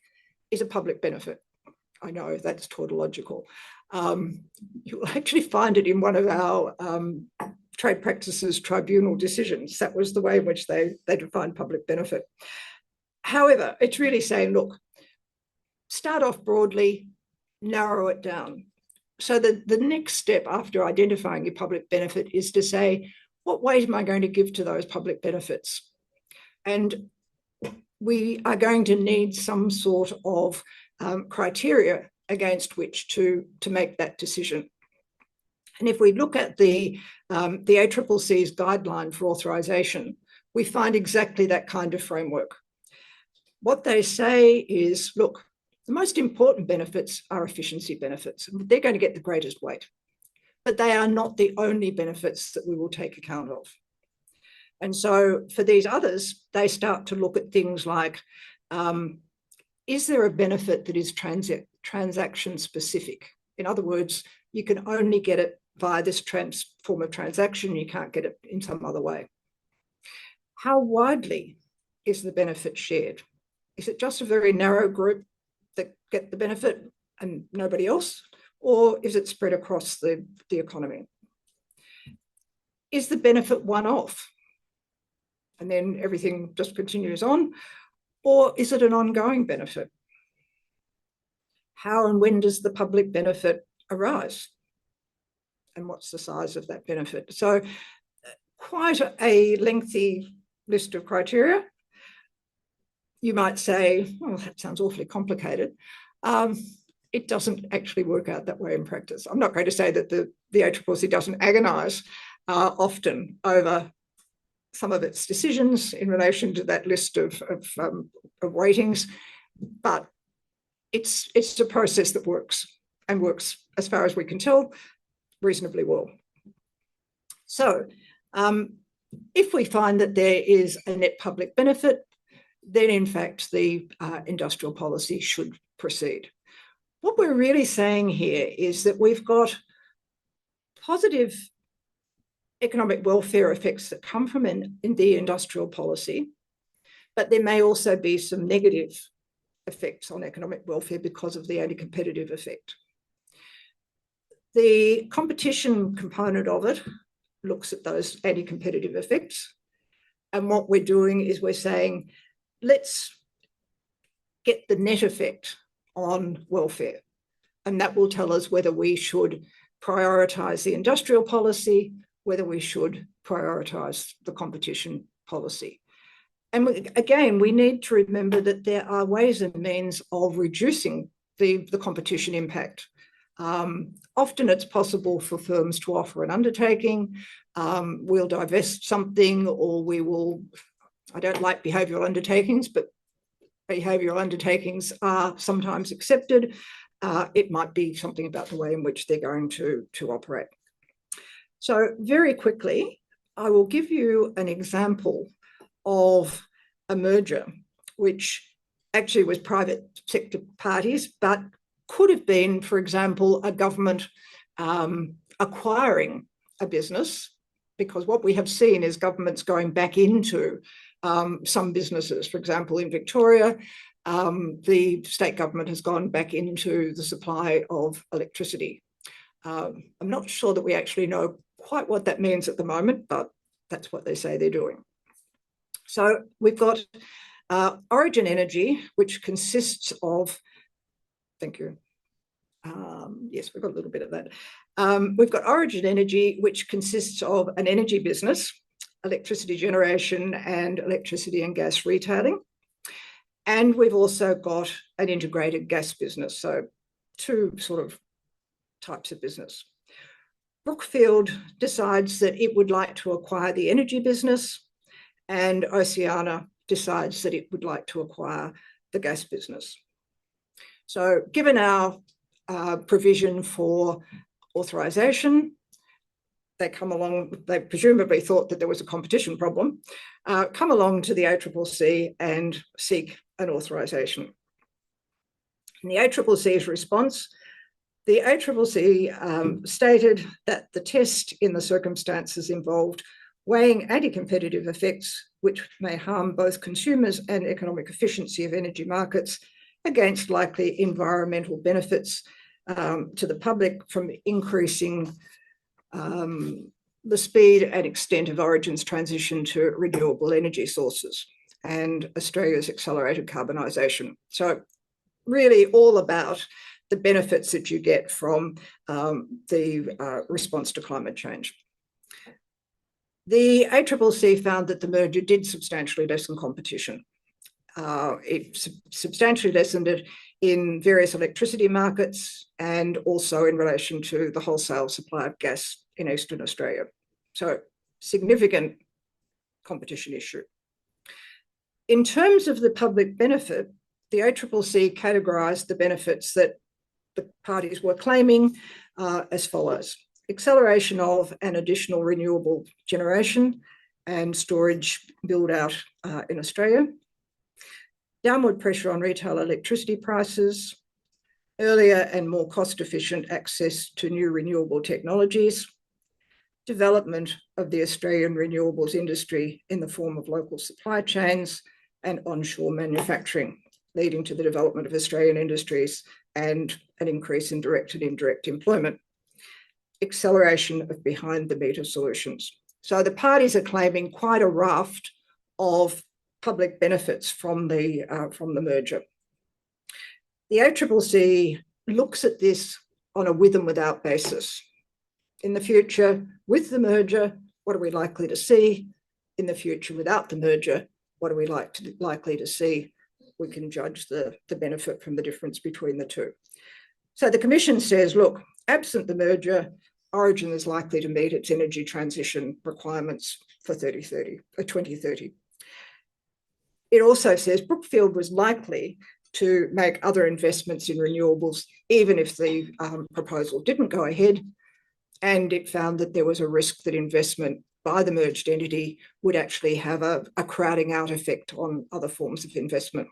is a public benefit. I know that's tautological. You'll actually find it in one of our trade practices tribunal decisions. That was the way in which they defined public benefit. However, it's really saying, look, start off broadly, narrow it down. So the next step after identifying your public benefit is to say, what weight am I going to give to those public benefits? And we are going to need some sort of criteria against which to make that decision. And if we look at the ACCC's guideline for authorisation, we find exactly that kind of framework. What they say is, look, the most important benefits are efficiency benefits. They're going to get the greatest weight, but they are not the only benefits that we will take account of. And so for these others, they start to look at things like, is there a benefit that is transaction specific? In other words, you can only get it via this form of transaction, you can't get it in some other way. How widely is the benefit shared? Is it just a very narrow group that get the benefit and nobody else? Or is it spread across the economy? Is the benefit one-off and then everything just continues on? Or is it an ongoing benefit? How and when does the public benefit arise? And what's the size of that benefit? So quite a lengthy list of criteria. You might say, oh, that sounds awfully complicated. It doesn't actually work out that way in practice. I'm not going to say that the ACCC doesn't agonise often over some of its decisions in relation to that list of weightings, but it's a process that works, and works, as far as we can tell, reasonably well. So if we find that there is a net public benefit, then in fact the industrial policy should proceed. What we're really saying here is that we've got positive economic welfare effects that come from in the industrial policy, but there may also be some negative effects on economic welfare because of the anti-competitive effect. The competition component of it looks at those anti-competitive effects, and what we're doing is we're saying, let's get the net effect on welfare, and that will tell us whether we should prioritise the industrial policy, whether we should prioritise the competition policy. And again, we need to remember that there are ways and means of reducing the competition impact. Often it's possible for firms to offer an undertaking, we'll divest something, or we will, I don't like behavioural undertakings, but behavioural undertakings are sometimes accepted. It might be something about the way in which they're going to operate. So very quickly, I will give you an example of a merger, which actually was private sector parties, but could have been, for example, a government acquiring a business, because what we have seen is governments going back into some businesses. For example, in Victoria, the state government has gone back into the supply of electricity. I'm not sure that we actually know quite what that means at the moment, but that's what they say they're doing. So we've got Origin Energy, which consists of, thank you. Yes, we've got a little bit of that. We've got Origin Energy, which consists of an energy business, electricity generation and electricity and gas retailing. And we've also got an integrated gas business, so two sort of types of business. Brookfield decides that it would like to acquire the energy business, and Oceania decides that it would like to acquire the gas business. So given our provision for authorisation, they come along, they presumably thought that there was a competition problem, come along to the ACCC and seek an authorisation. In the ACCC's response, the ACCC stated that the test in the circumstances involved weighing anti-competitive effects which may harm both consumers and economic efficiency of energy markets against likely environmental benefits to the public from increasing the speed and extent of Origin's transition to renewable energy sources and Australia's accelerated carbonisation. So really all about the benefits that you get from the response to climate change. The ACCC found that the merger did substantially lessen competition. It substantially lessened it in various electricity markets and also in relation to the wholesale supply of gas in Eastern Australia. So significant competition issue. In terms of the public benefit, the ACCC categorised the benefits that the parties were claiming as follows: acceleration of an additional renewable generation and storage build out in Australia, downward pressure on retail electricity prices, earlier and more cost-efficient access to new renewable technologies, development of the Australian renewables industry in the form of local supply chains and onshore manufacturing, leading to the development of Australian industries and an increase in direct and indirect employment, acceleration of behind-the-meter solutions. So the parties are claiming quite a raft of public benefits from the merger. The ACCC looks at this on a with and without basis. In the future, with the merger, what are we likely to see? In the future, without the merger, what are we likely to see? We can judge the benefit from the difference between the two. So the Commission says, look, absent the merger, Origin is likely to meet its energy transition requirements for 2030. It also says Brookfield was likely to make other investments in renewables, even if the proposal didn't go ahead. And it found that there was a risk that investment by the merged entity would actually have a crowding out effect on other forms of investment.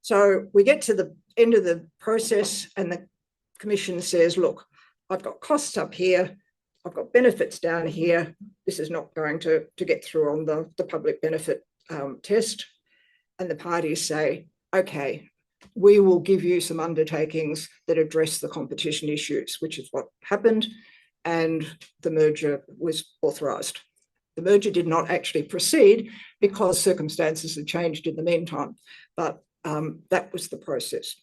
So we get to the end of the process and the Commission says, look, I've got costs up here, I've got benefits down here. This is not going to get through on the public benefit test. And the parties say, okay, we will give you some undertakings that address the competition issues, which is what happened. And the merger was authorised. The merger did not actually proceed because circumstances had changed in the meantime, but that was the process.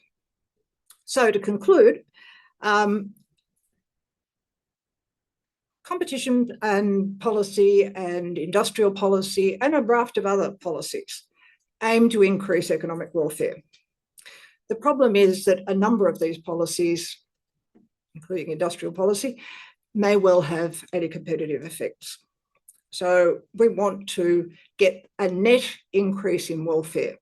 So to conclude, competition and policy and industrial policy and a raft of other policies aim to increase economic welfare. The problem is that a number of these policies, including industrial policy, may well have anti-competitive effects. So we want to get a net increase in welfare,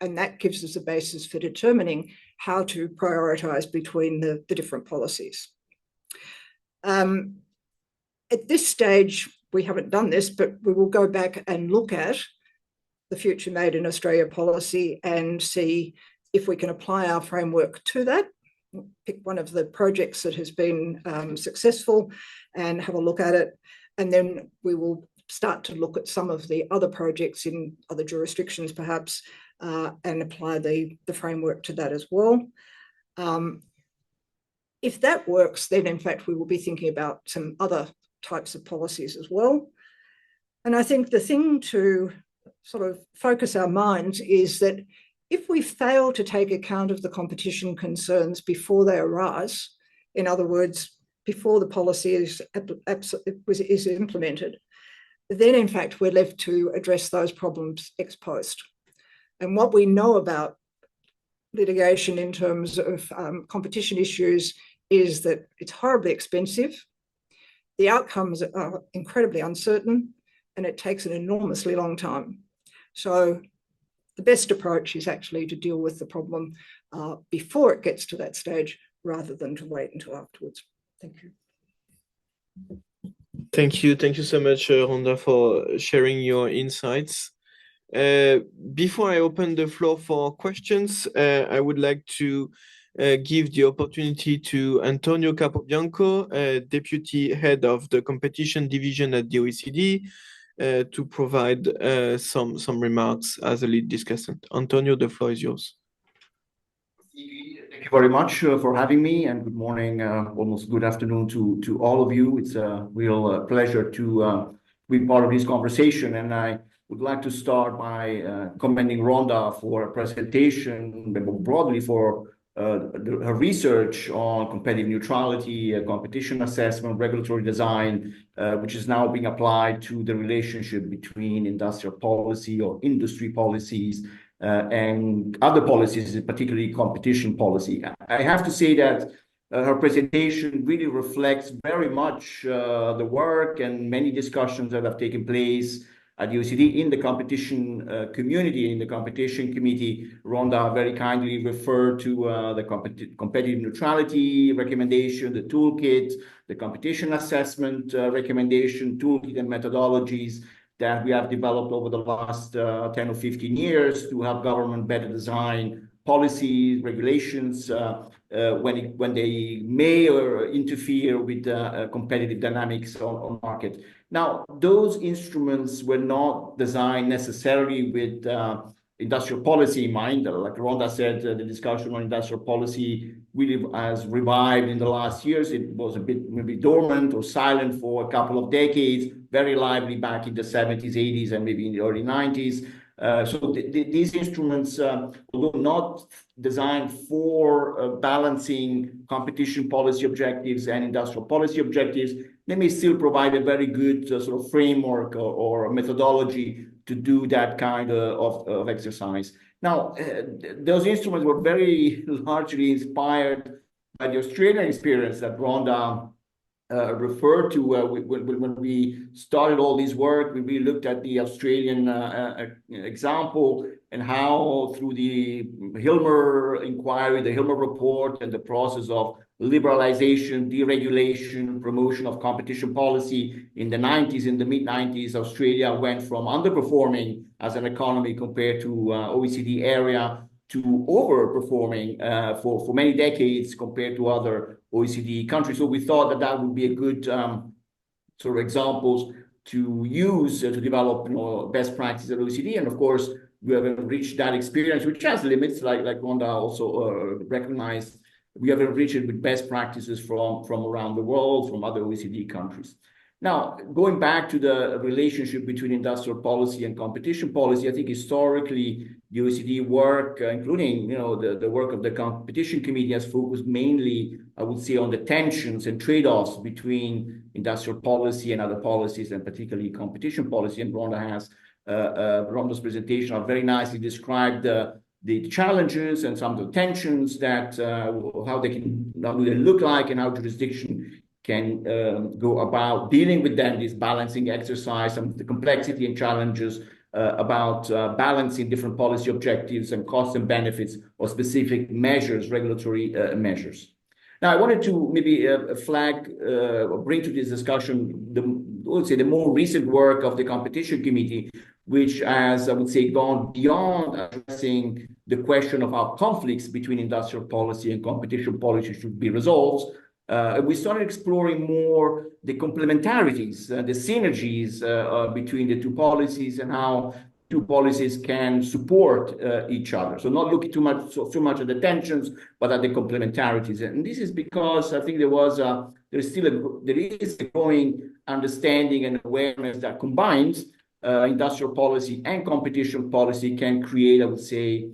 and that gives us a basis for determining how to prioritise between the different policies. At this stage, we haven't done this, but we will go back and look at the Future Made in Australia policy and see if we can apply our framework to that. Pick one of the projects that has been successful and have a look at it. And then we will start to look at some of the other projects in other jurisdictions, perhaps, and apply the framework to that as well. If that works, then in fact, we will be thinking about some other types of policies as well. And I think the thing to sort of focus our minds is that if we fail to take account of the competition concerns before they arise, in other words, before the policy is implemented, then in fact we're left to address those problems ex post. And what we know about litigation in terms of competition issues is that it's horribly expensive, the outcomes are incredibly uncertain, and it takes an enormously long time. So the best approach is actually to deal with the problem before it gets to that stage, rather than to wait until afterwards. Thank you. Thank you. Thank you so much, Rhona, for sharing your insights. Before I open the floor for questions, I would like to give the opportunity to Antonio Capobianco, Deputy Head of the Competition Division at the OECD, to provide some remarks as a lead discussant. Antonio, the floor is yours. Thank you very much for having me, and good morning, almost good afternoon to all of you. It's a real pleasure to be part of this conversation, and I would like to start by commending Rhona for a presentation, but more broadly for her research on competitive neutrality, competition assessment, regulatory design, which is now being applied to the relationship between industrial policy or industry policies and other policies, particularly competition policy. I have to say that her presentation really reflects very much the work and many discussions that have taken place at the OECD in the competition community, in the competition committee. Rhona very kindly referred to the competitive neutrality recommendation, the toolkit, the competition assessment recommendation, toolkit and methodologies that we have developed over the last 10 or 15 years to help government better design policies, regulations, when they may interfere with competitive dynamics on market. Now, those instruments were not designed necessarily with industrial policy in mind. Like Rhona said, the discussion on industrial policy really has revived in the last years. It was a bit maybe dormant or silent for a couple of decades, very lively back in the 70s, 80s, and maybe in the early 90s. So these instruments, although not designed for balancing competition policy objectives and industrial policy objectives, they may still provide a very good sort of framework or methodology to do that kind of exercise. Now, those instruments were very largely inspired by the Australian experience that Rhona referred to. When we started all this work, we really looked at the Australian example and how through the Hilmer inquiry, the Hilmer report, and the process of liberalization, deregulation, promotion of competition policy in the 90s, in the mid-90s, Australia went from underperforming as an economy compared to OECD area to overperforming for many decades compared to other OECD countries. So we thought that that would be a good sort of examples to use to develop best practices at OECD. And of course, we have enriched that experience, which has limits, like Rhona also recognized. We have enriched it with best practices from around the world, from other OECD countries. Now, going back to the relationship between industrial policy and competition policy, I think historically the OECD work, including the work of the Competition Committee, has focused mainly, I would say, on the tensions and trade-offs between industrial policy and other policies, and particularly competition policy. And Rhona has Rhona's presentation have very nicely described the challenges and some of the tensions that how do they look like, and how jurisdiction can go about dealing with them, this balancing exercise, some of the complexity and challenges about balancing different policy objectives and costs and benefits or specific measures, regulatory measures. Now, I wanted to maybe bring to this discussion the more recent work of the Competition Committee, which has, I would say, gone beyond addressing the question of how conflicts between industrial policy and competition policy should be resolved. We started exploring more the complementarities, the synergies between the two policies, and how two policies can support each other. So not looking too much at the tensions, but at the complementarities. And this is because I think there is a growing understanding and awareness that combines industrial policy and competition policy can create, I would say,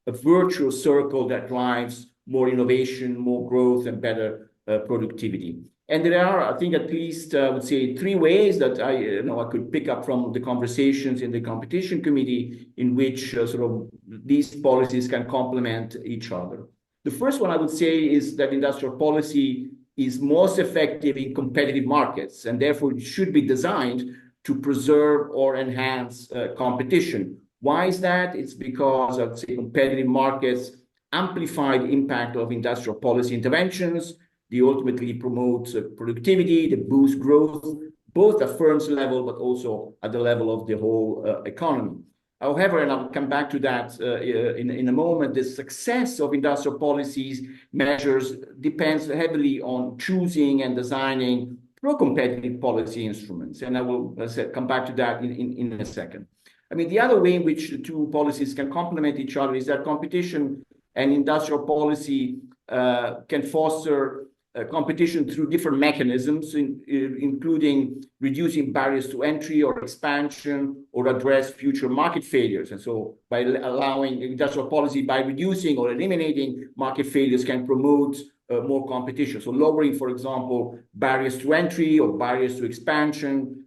a virtuous circle that drives more innovation, more growth, and better productivity. And there are, I think, at least I would say 3 ways that I could pick up from the conversations in the Competition Committee in which sort of these policies can complement each other. The first one I would say is that industrial policy is most effective in competitive markets, and therefore it should be designed to preserve or enhance competition. Why is that? It's because I would say competitive markets amplify the impact of industrial policy interventions. They ultimately promote productivity, they boost growth, both at firms level, but also at the level of the whole economy. However, and I'll come back to that in a moment, the success of industrial policies measures depends heavily on choosing and designing pro-competitive policy instruments. And I will come back to that in a second. I mean, the other way in which the two policies can complement each other is that competition and industrial policy can foster competition through different mechanisms, including reducing barriers to entry or expansion, or address future market failures. And so by allowing industrial policy, by reducing or eliminating market failures, can promote more competition. So lowering, for example, barriers to entry or barriers to expansion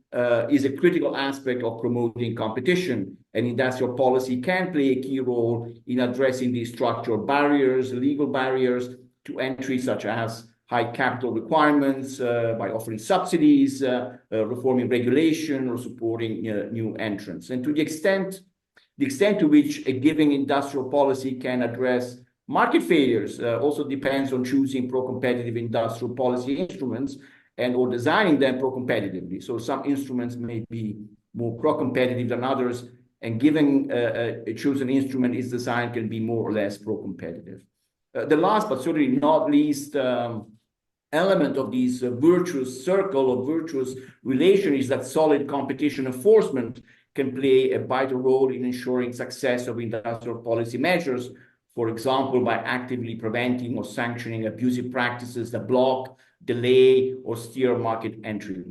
is a critical aspect of promoting competition. And industrial policy can play a key role in addressing these structural barriers, legal barriers to entry, such as high capital requirements, by offering subsidies, reforming regulation, or supporting new entrants. And to the extent to which a given industrial policy can address market failures also depends on choosing pro-competitive industrial policy instruments and or designing them pro-competitively. So some instruments may be more pro-competitive than others, and given a chosen instrument, its design can be more or less pro-competitive. The last, but certainly not least, element of this virtuous circle or virtuous relation is that solid competition enforcement can play a vital role in ensuring success of industrial policy measures, for example, by actively preventing or sanctioning abusive practices that block, delay, or steer market entry.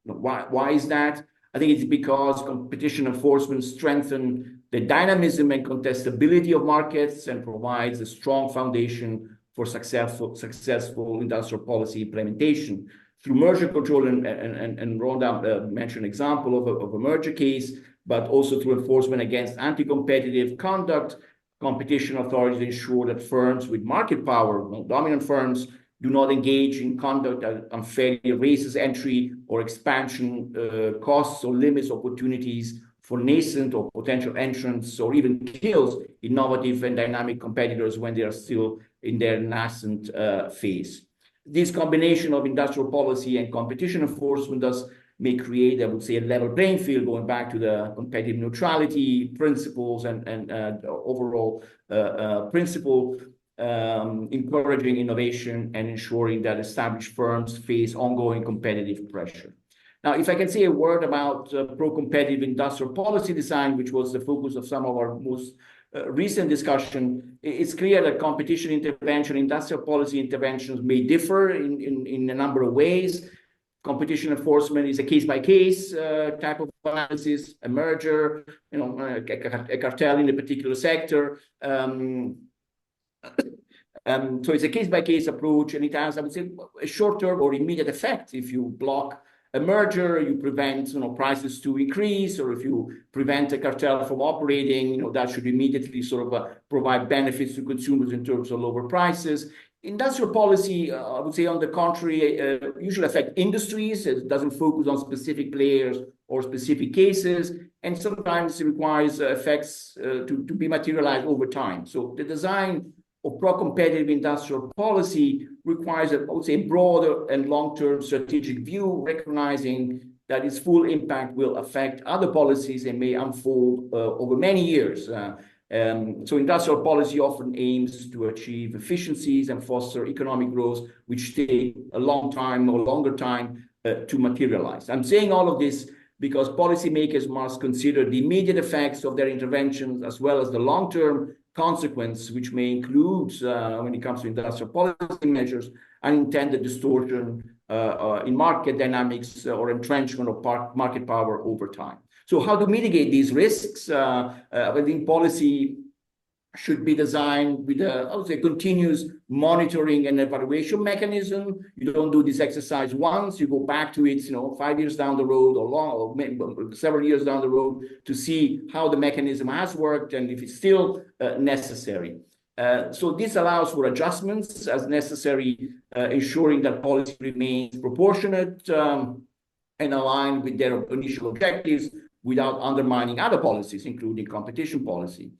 Why is that? I think it's because competition enforcement strengthens the dynamism and contestability of markets and provides a strong foundation for successful industrial policy implementation. Through merger control, and Rhona mentioned an example of a merger case, but also through enforcement against anti-competitive conduct, competition authorities ensure that firms with market power, dominant firms, do not engage in conduct that unfairly raises entry or expansion costs or limits opportunities for nascent or potential entrants, or even kills innovative and dynamic competitors when they are still in their nascent phase. This combination of industrial policy and competition enforcement thus may create, I would say, a level playing field, going back to the competitive neutrality principles and overall principle, encouraging innovation and ensuring that established firms face ongoing competitive pressure. Now, if I can say a word about pro-competitive industrial policy design, which was the focus of some of our most recent discussion, it's clear that competition intervention, industrial policy interventions may differ in a number of ways. Competition enforcement is a case-by-case type of analysis, a merger, a cartel in a particular sector. So it's a case-by-case approach, and it has, I would say, a short-term or immediate effect. If you block a merger, you prevent prices to increase, or if you prevent a cartel from operating, that should immediately sort of provide benefits to consumers in terms of lower prices. Industrial policy, I would say, on the contrary, usually affect industries. It doesn't focus on specific players or specific cases, and sometimes it requires effects to be materialized over time. So the design of pro-competitive industrial policy requires, I would say, a broader and long-term strategic view, recognizing that its full impact will affect other policies and may unfold over many years. So industrial policy often aims to achieve efficiencies and foster economic growth, which take a long time or longer time to materialize. I'm saying all of this because policymakers must consider the immediate effects of their interventions as well as the long-term consequence, which may include, when it comes to industrial policy measures, unintended distortion in market dynamics or entrenchment of market power over time. So how to mitigate these risks? I think policy should be designed with a, I would say, continuous monitoring and evaluation mechanism. You don't do this exercise once, you go back to it, 5 years down the road or several years down the road to see how the mechanism has worked and if it's still necessary. So this allows for adjustments as necessary, ensuring that policy remains proportionate and aligned with their initial objectives without undermining other policies, including competition policy.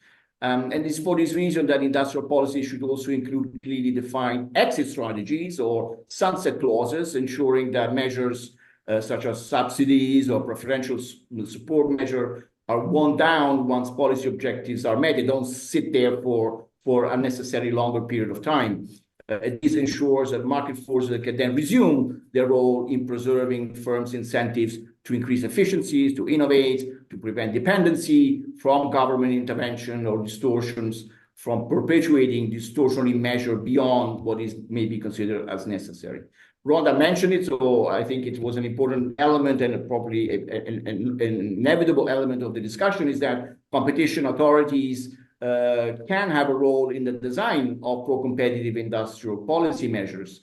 And it's for this reason that industrial policy should also include clearly defined exit strategies or sunset clauses, ensuring that measures such as subsidies or preferential support measure are wound down once policy objectives are met. They don't sit there for unnecessary longer period of time. This ensures that market forces can then resume their role in preserving firms' incentives to increase efficiencies, to innovate, to prevent dependency from government intervention or distortions, from perpetuating distortionary measure beyond what is maybe considered as necessary. Rhona mentioned it, so I think it was an important element and probably an inevitable element of the discussion is that competition authorities can have a role in the design of pro-competitive industrial policy measures.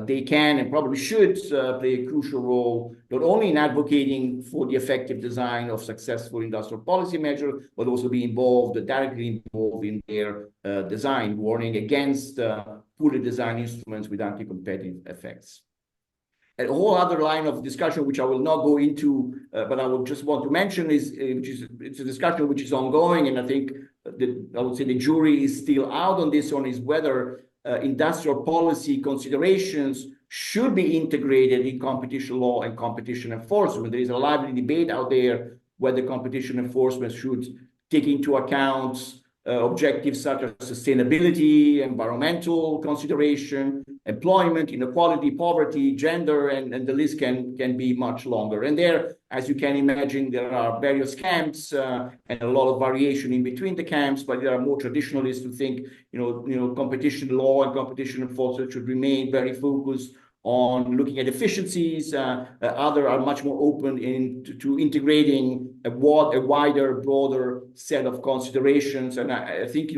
They can and probably should play a crucial role, not only in advocating for the effective design of successful industrial policy measures, but also be directly involved in their design, warning against poorly designed instruments with anti-competitive effects. A whole other line of discussion, which I will not go into, but I would just want to mention, it's a discussion which is ongoing, and I think I would say the jury is still out on this one, is whether industrial policy considerations should be integrated in competition law and competition enforcement. There is a lively debate out there whether competition enforcement should take into account objectives such as sustainability, environmental consideration, employment, inequality, poverty, gender, and the list can be much longer. And there, as you can imagine, there are various camps and a lot of variation in between the camps, but there are more traditionalists who think, competition law and competition enforcement should remain very focused on looking at efficiencies. Others are much more open to integrating a wider, broader set of considerations. And I think,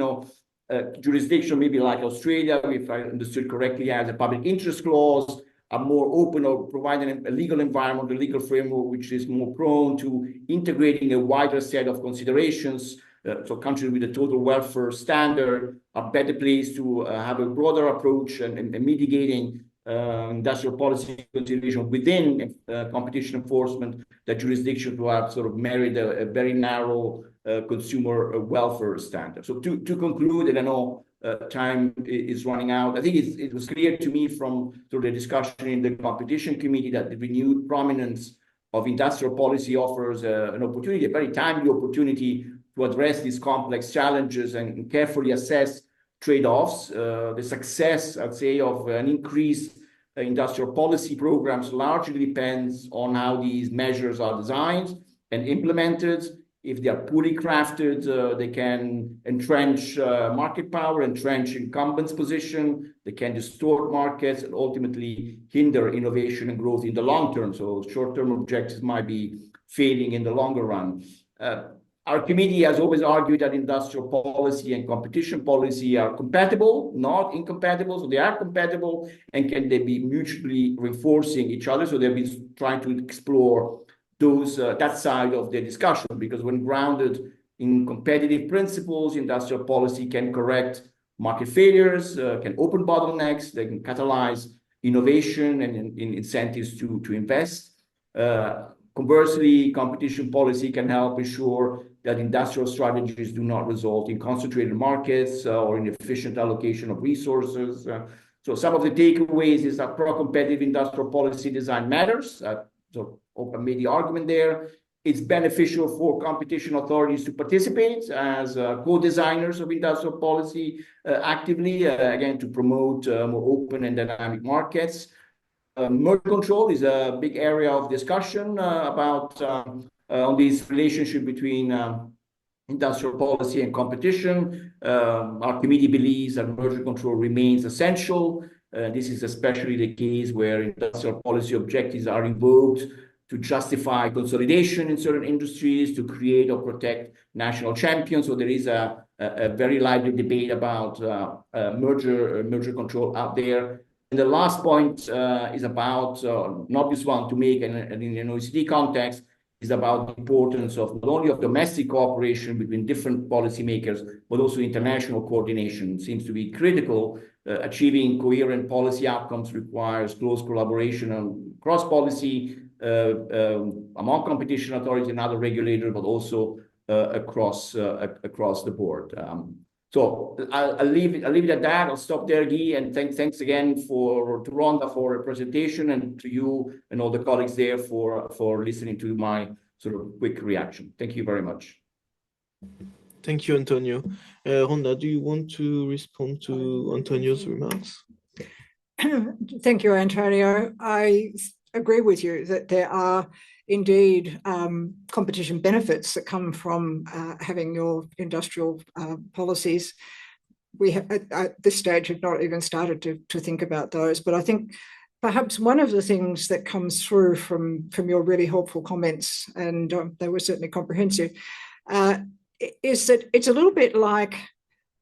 jurisdiction maybe like Australia, if I understood correctly, has a public interest clause, are more open or providing a legal environment, a legal framework, which is more prone to integrating a wider set of considerations. So countries with a total welfare standard are better placed to have a broader approach and mitigating industrial policy consideration within competition enforcement, that jurisdiction to have sort of married a very narrow consumer welfare standard. So to conclude, and I know time is running out, I think it was clear to me from sort of the discussion in the competition committee that the renewed prominence of industrial policy offers an opportunity, a very timely opportunity to address these complex challenges and carefully assess trade-offs. The success, I'd say, of an increased industrial policy programs largely depends on how these measures are designed and implemented. If they are poorly crafted, they can entrench market power, entrench incumbents' position, they can distort markets and ultimately hinder innovation and growth in the long term. So short-term objectives might be failing in the longer run. Our committee has always argued that industrial policy and competition policy are compatible, not incompatible. So they are compatible and can they be mutually reinforcing each other. So they've been trying to explore that side of the discussion, because when grounded in competitive principles, industrial policy can correct market failures, can open bottlenecks, they can catalyze innovation and incentives to invest. Conversely, competition policy can help ensure that industrial strategies do not result in concentrated markets or inefficient allocation of resources. So some of the takeaways is that pro-competitive industrial policy design matters. So I made the argument there. It's beneficial for competition authorities to participate as co-designers of industrial policy actively, again, to promote more open and dynamic markets. Merger control is a big area of discussion about on this relationship between industrial policy and competition. Our committee believes that merger control remains essential. This is especially the case where industrial policy objectives are invoked to justify consolidation in certain industries, to create or protect national champions. So there is a very lively debate about merger control out there. And the last point is about, an obvious one to make, and in an OECD context, is about the importance of not only of domestic cooperation between different policymakers, but also international coordination. It seems to be critical. Achieving coherent policy outcomes requires close collaboration on cross-policy among competition authorities and other regulators, but also across the board. So I'll leave it at that. I'll stop there, Guy, and thanks again to Rhona for a presentation, and to you and all the colleagues there for listening to my sort of quick reaction. Thank you very much. Thank you, Antonio. Rhona, do you want to respond to Antonio's remarks? Thank you, Antonio. I agree with you that there are indeed competition benefits that come from having your industrial policies. We have, at this stage, have not even started to think about those, but I think perhaps one of the things that comes through from your really helpful comments, and they were certainly comprehensive, is that it's a little bit like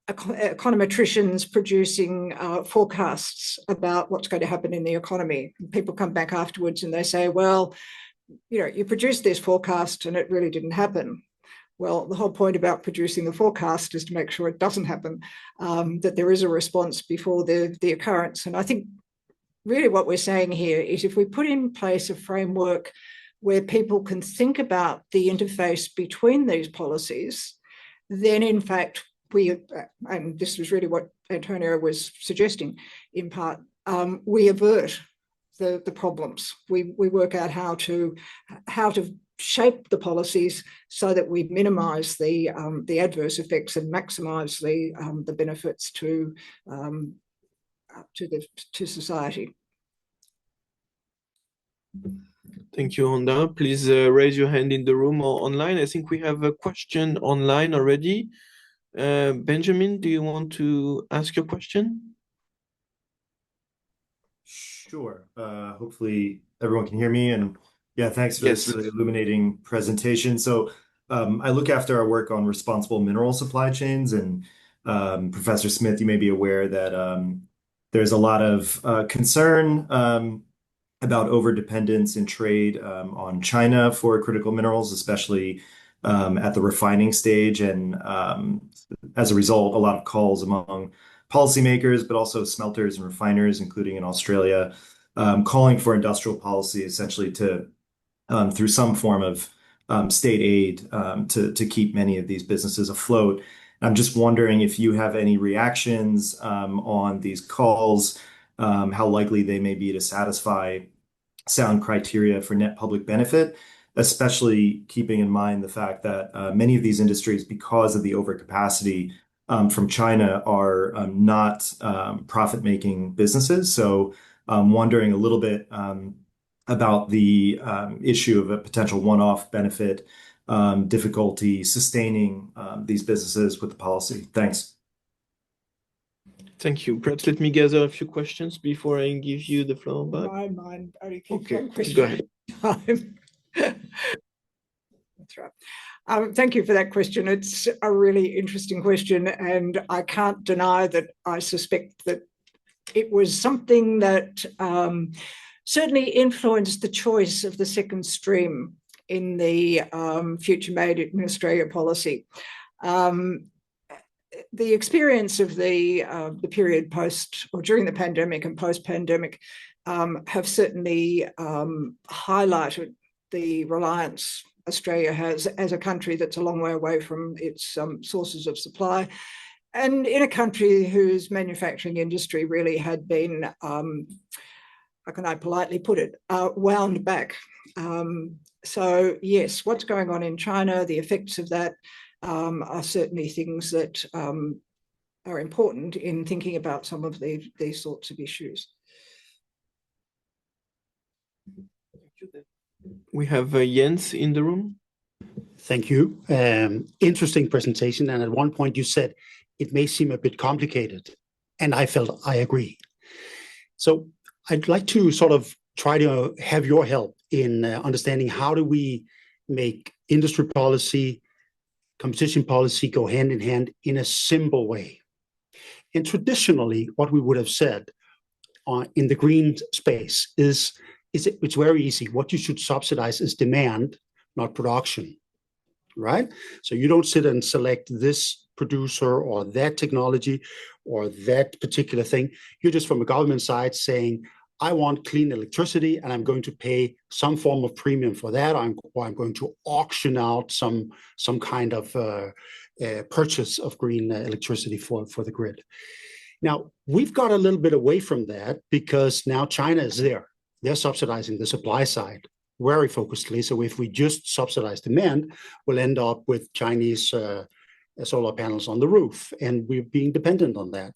econometricians producing forecasts about what's going to happen in the economy. People come back afterwards and they say, well, you produced this forecast and it really didn't happen. Well, the whole point about producing the forecast is to make sure it doesn't happen, that there is a response before the occurrence. And I think really what we're saying here is if we put in place a framework where people can think about the interface between these policies, then in fact, and this was really what Antonio was suggesting in part, we avert the problems. We work out how to shape the policies so that we minimise the adverse effects and maximise the benefits to society. Thank you, Rhona. Please raise your hand in the room or online. I think we have a question online already. Benjamin, do you want to ask your question? Sure. Hopefully everyone can hear me. And yeah, thanks for this really illuminating presentation. So I look after our work on responsible mineral supply chains. And Professor Smith, you may be aware that there's a lot of concern about overdependence in trade on China for critical minerals, especially at the refining stage. And as a result, a lot of calls among policymakers, but also smelters and refiners, including in Australia, calling for industrial policy essentially to, through some form of state aid, to keep many of these businesses afloat. I'm just wondering if you have any reactions on these calls, how likely they may be to satisfy sound criteria for net public benefit, especially keeping in mind the fact that many of these industries, because of the overcapacity from China, are not profit-making businesses. So I'm wondering a little bit about the issue of a potential one-off benefit, difficulty sustaining these businesses with the policy. Thanks. Thank you. Perhaps let me gather a few questions before I give you the floor back. My mind only keeps one Okay, question go ahead. That's right. Thank you for that question. It's a really interesting question, and I can't deny that I suspect that it was something that certainly influenced the choice of the second stream in the Future Made in Australia policy. The experience of the period post or during the pandemic and post-pandemic have certainly highlighted the reliance Australia has as a country that's a long way away from its sources of supply, and in a country whose manufacturing industry really had been, how can I politely put it, wound back. So yes, what's going on in China, the effects of that are certainly things that are important in thinking about some of these sorts of issues. We have Jens in the room. Thank you. Interesting presentation. And at one point you said it may seem a bit complicated, and I felt I agree. So I'd like to sort of try to have your help in understanding how do we make industry policy, competition policy go hand in hand in a simple way. And traditionally, what we would have said in the green space is it's very easy. What you should subsidize is demand, not production, right? So you don't sit and select this producer or that technology or that particular thing. You're just from a government side saying, I want clean electricity and I'm going to pay some form of premium for that. I'm going to auction out some kind of purchase of green electricity for the grid. Now, we've got a little bit away from that because now China is there. They're subsidizing the supply side very focusedly. So if we just subsidize demand, we'll end up with Chinese solar panels on the roof, and we're being dependent on that.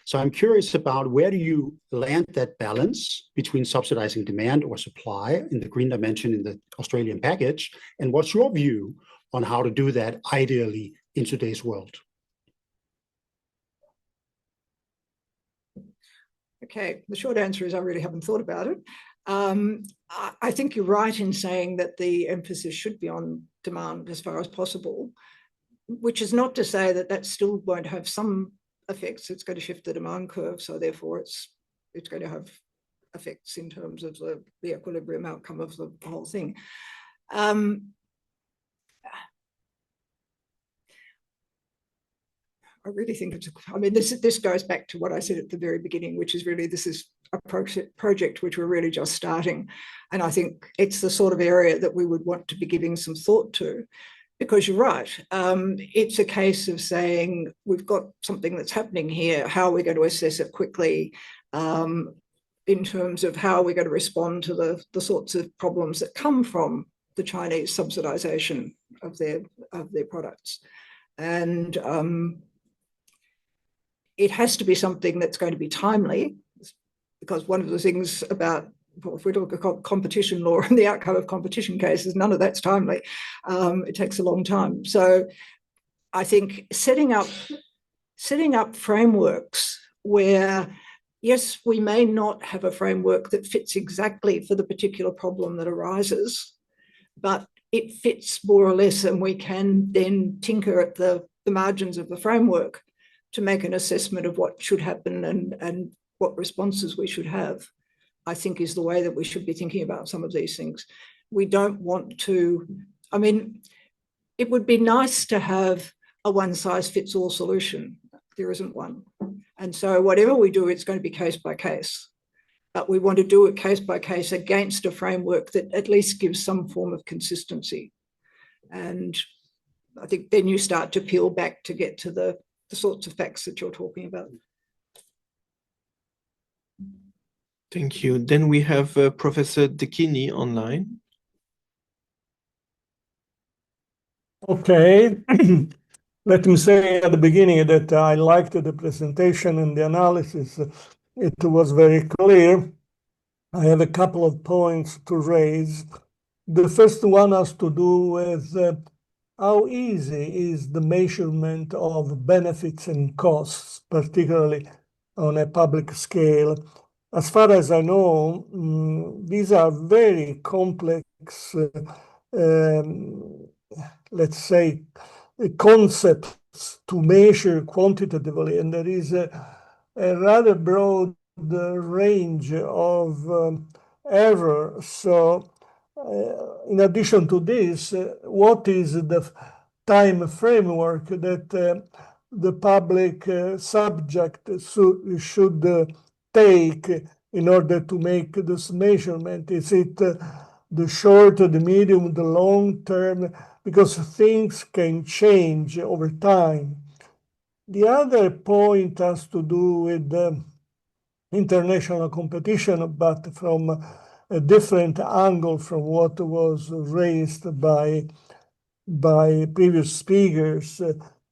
So I'm curious about where do you land that balance between subsidizing demand or supply in the green dimension in the Australian package, and what's your view on how to do that ideally in today's world? Okay, the short answer is I really haven't thought about it. I think you're right in saying that the emphasis should be on demand as far as possible, which is not to say that that still won't have some effects. It's going to shift the demand curve, so therefore it's going to have effects in terms of the equilibrium outcome of the whole thing. I really think this goes back to what I said at the very beginning, which is really this is a project which we're really just starting. And I think it's the sort of area that we would want to be giving some thought to, because you're right. It's a case of saying, we've got something that's happening here. How are we going to assess it quickly in terms of how we're going to respond to the sorts of problems that come from the Chinese subsidization of their products. And it has to be something that's going to be timely, because one of the things about, if we look at competition law and the outcome of competition cases, none of that's timely. It takes a long time. So I think setting up frameworks where, yes, we may not have a framework that fits exactly for the particular problem that arises, but it fits more or less, and we can then tinker at the margins of the framework to make an assessment of what should happen and what responses we should have, I think is the way that we should be thinking about some of these things. We don't want to, I mean, it would be nice to have a one-size-fits-all solution. There isn't one. And so whatever we do, it's going to be case by case. But we want to do it case by case against a framework that at least gives some form of consistency. And I think then you start to peel back to get to the sorts of facts that you're talking about. Thank you. Then we have Professor Dekini online. Okay. Let me say at the beginning that I liked the presentation and the analysis. It was very clear. I have a couple of points to raise. The first one has to do with how easy is the measurement of benefits and costs, particularly on a public scale. As far as I know, these are very complex, let's say, concepts to measure quantitatively, and there is a rather broad range of error. So in addition to this, what is the time framework that the public subject should take in order to make this measurement? Is it the short, the medium, the long term? Because things can change over time. The other point has to do with international competition, but from a different angle from what was raised by previous speakers.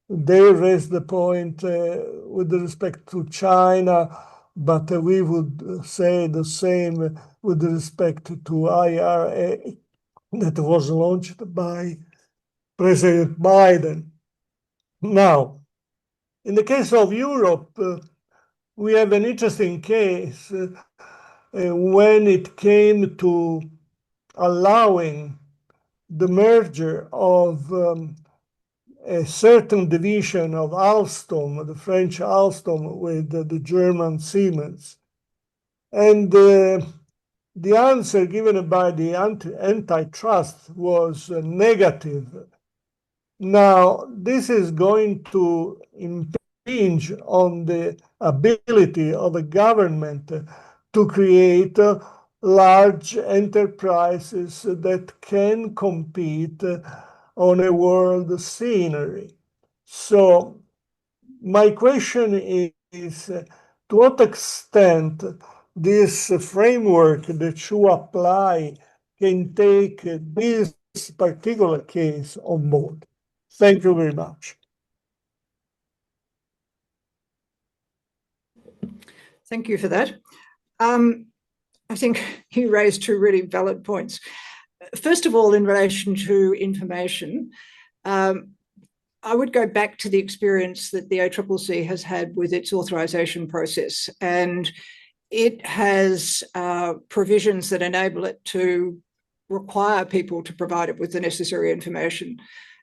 They raised the point with respect to China, but we would say the same with respect to IRA that was launched by President Biden. Now, in the case of Europe, we have an interesting case when it came to allowing the merger of a certain division of Alstom, the French Alstom, with the German Siemens. And the answer given by the antitrust was negative. Now, this is going to impinge on the ability of a government to create large enterprises that can compete on a world scenery. So my question is to what extent this framework that you apply can take this particular case on board? Thank you very much. Thank you for that. I think you raised two really valid points. First of all, in relation to information, I would go back to the experience that the ACCC has had with its authorisation process, and it has provisions that enable it to require people to provide it with the necessary information.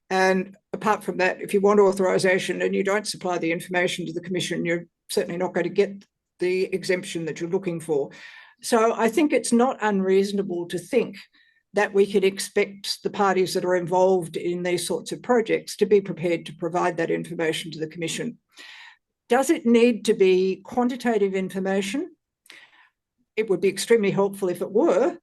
And apart from that, if you want authorisation and you don't supply the information to the Commission, you're certainly not going to get the exemption that you're looking for. So I think it's not unreasonable to think that we could expect the parties that are involved in these sorts of projects to be prepared to provide that information to the Commission. Does it need to be quantitative information? It would be extremely helpful if it were,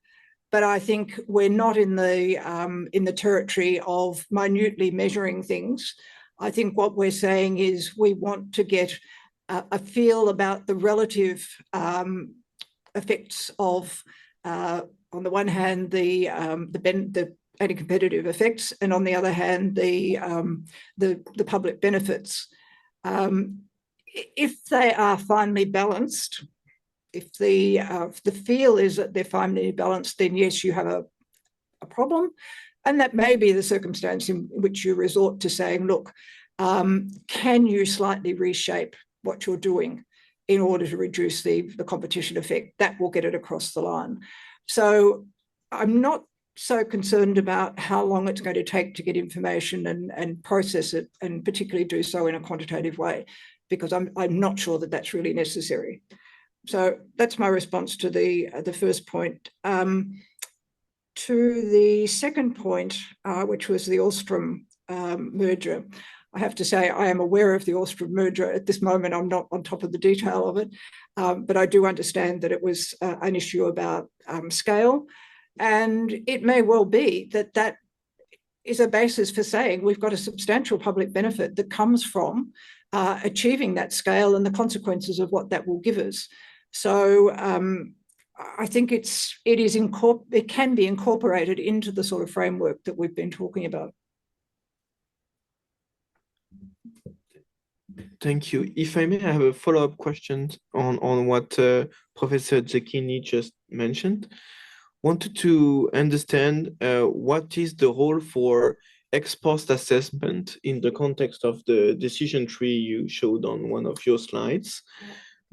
but I think we're not in the territory of minutely measuring things. I think what we're saying is we want to get a feel about the relative effects of, on the one hand, the anti-competitive effects, and on the other hand, the public benefits. If they are finely balanced, if the feel is that they're finely balanced, then yes, you have a problem. And that may be the circumstance in which you resort to saying, look, can you slightly reshape what you're doing in order to reduce the competition effect? That will get it across the line. So I'm not so concerned about how long it's going to take to get information and process it, and particularly do so in a quantitative way, because I'm not sure that that's really necessary. So that's my response to the first point. To the second point, which was the Alstom merger, I have to say I am aware of the Alstom merger. At this moment, I'm not on top of the detail of it, but I do understand that it was an issue about scale. And it may well be that that is a basis for saying we've got a substantial public benefit that comes from achieving that scale and the consequences of what that will give us. So I think it can be incorporated into the sort of framework that we've been talking about. Thank you. If I may, I have a follow-up question on what Professor Zecchini just mentioned. Wanted to understand what is the role for ex post assessment in the context of the decision tree you showed on one of your slides,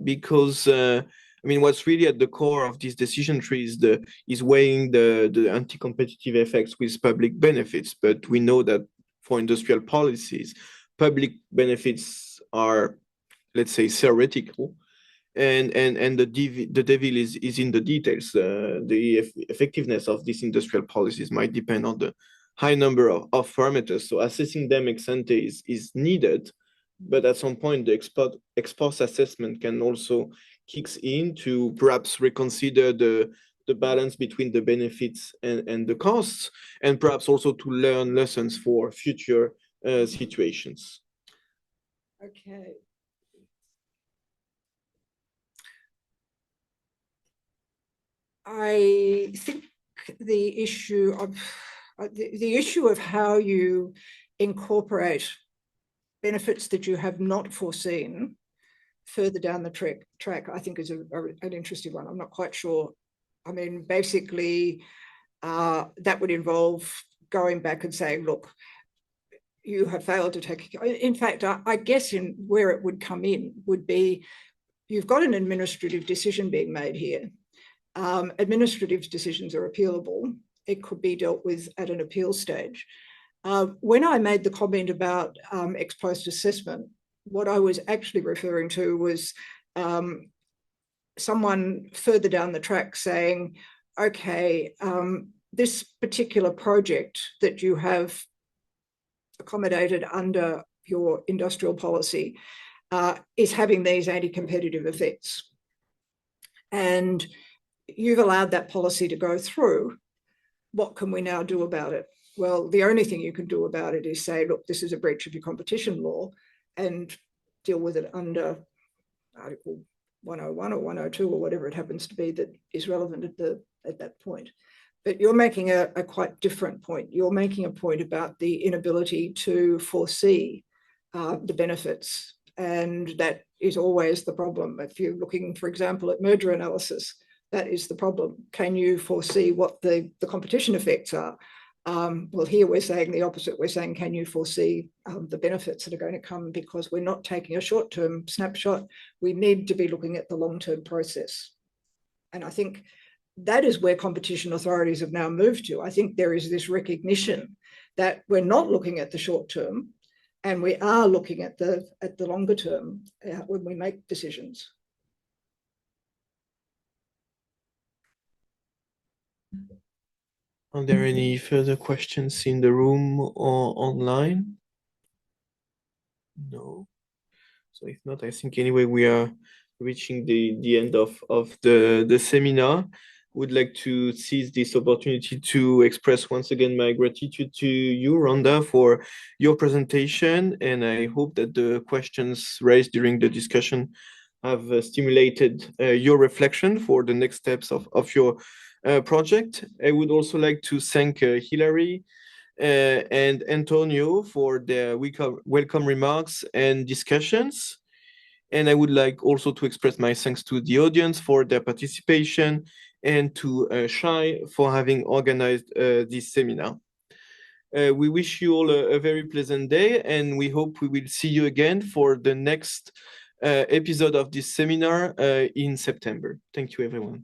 because I mean, what's really at the core of this decision tree is weighing the anti-competitive effects with public benefits. But we know that for industrial policies, public benefits are, let's say, theoretical, and the devil is in the details. The effectiveness of these industrial policies might depend on the high number of parameters. So assessing them ex ante is needed, but at some point the ex post assessment can also kicks in to perhaps reconsider the balance between the benefits and the costs, and perhaps also to learn lessons for future situations. Okay. I think the issue of how you incorporate benefits that you have not foreseen further down the track, I think is an interesting one. I'm not quite sure. I mean, basically, that would involve going back and saying, look, you have failed to take. In fact, I guess where it would come in would be, you've got an administrative decision being made here. Administrative decisions are appealable. It could be dealt with at an appeal stage. When I made the comment about ex post assessment, what I was actually referring to was someone further down the track saying, okay, this particular project that you have accommodated under your industrial policy is having these anti-competitive effects. And you've allowed that policy to go through. What can we now do about it? Well, the only thing you can do about it is say, look, this is a breach of your competition law, and deal with it under Article 101 or 102 or whatever it happens to be that is relevant at that point. But you're making a quite different point. You're making a point about the inability to foresee the benefits, and that is always the problem. If you're looking, for example, at merger analysis, that is the problem. Can you foresee what the competition effects are? Well, here we're saying the opposite. We're saying, can you foresee the benefits that are going to come? Because we're not taking a short-term snapshot. We need to be looking at the long-term process. And I think that is where competition authorities have now moved to. I think there is this recognition that we're not looking at the short term, and we are looking at the longer term when we make decisions. Are there any further questions in the room or online? No. So if not, I think anyway we are reaching the end of the seminar. Would like to seize this opportunity to express once again my gratitude to you, Rhonda, for your presentation, and I hope that the questions raised during the discussion have stimulated your reflection for the next steps of your project. I would also like to thank Hilary and Antonio for their welcome remarks and discussions. And I would like also to express my thanks to the audience for their participation and to Shai for having organized this seminar. We wish you all a very pleasant day, and we hope we will see you again for the next episode of this seminar in September. Thank you, everyone.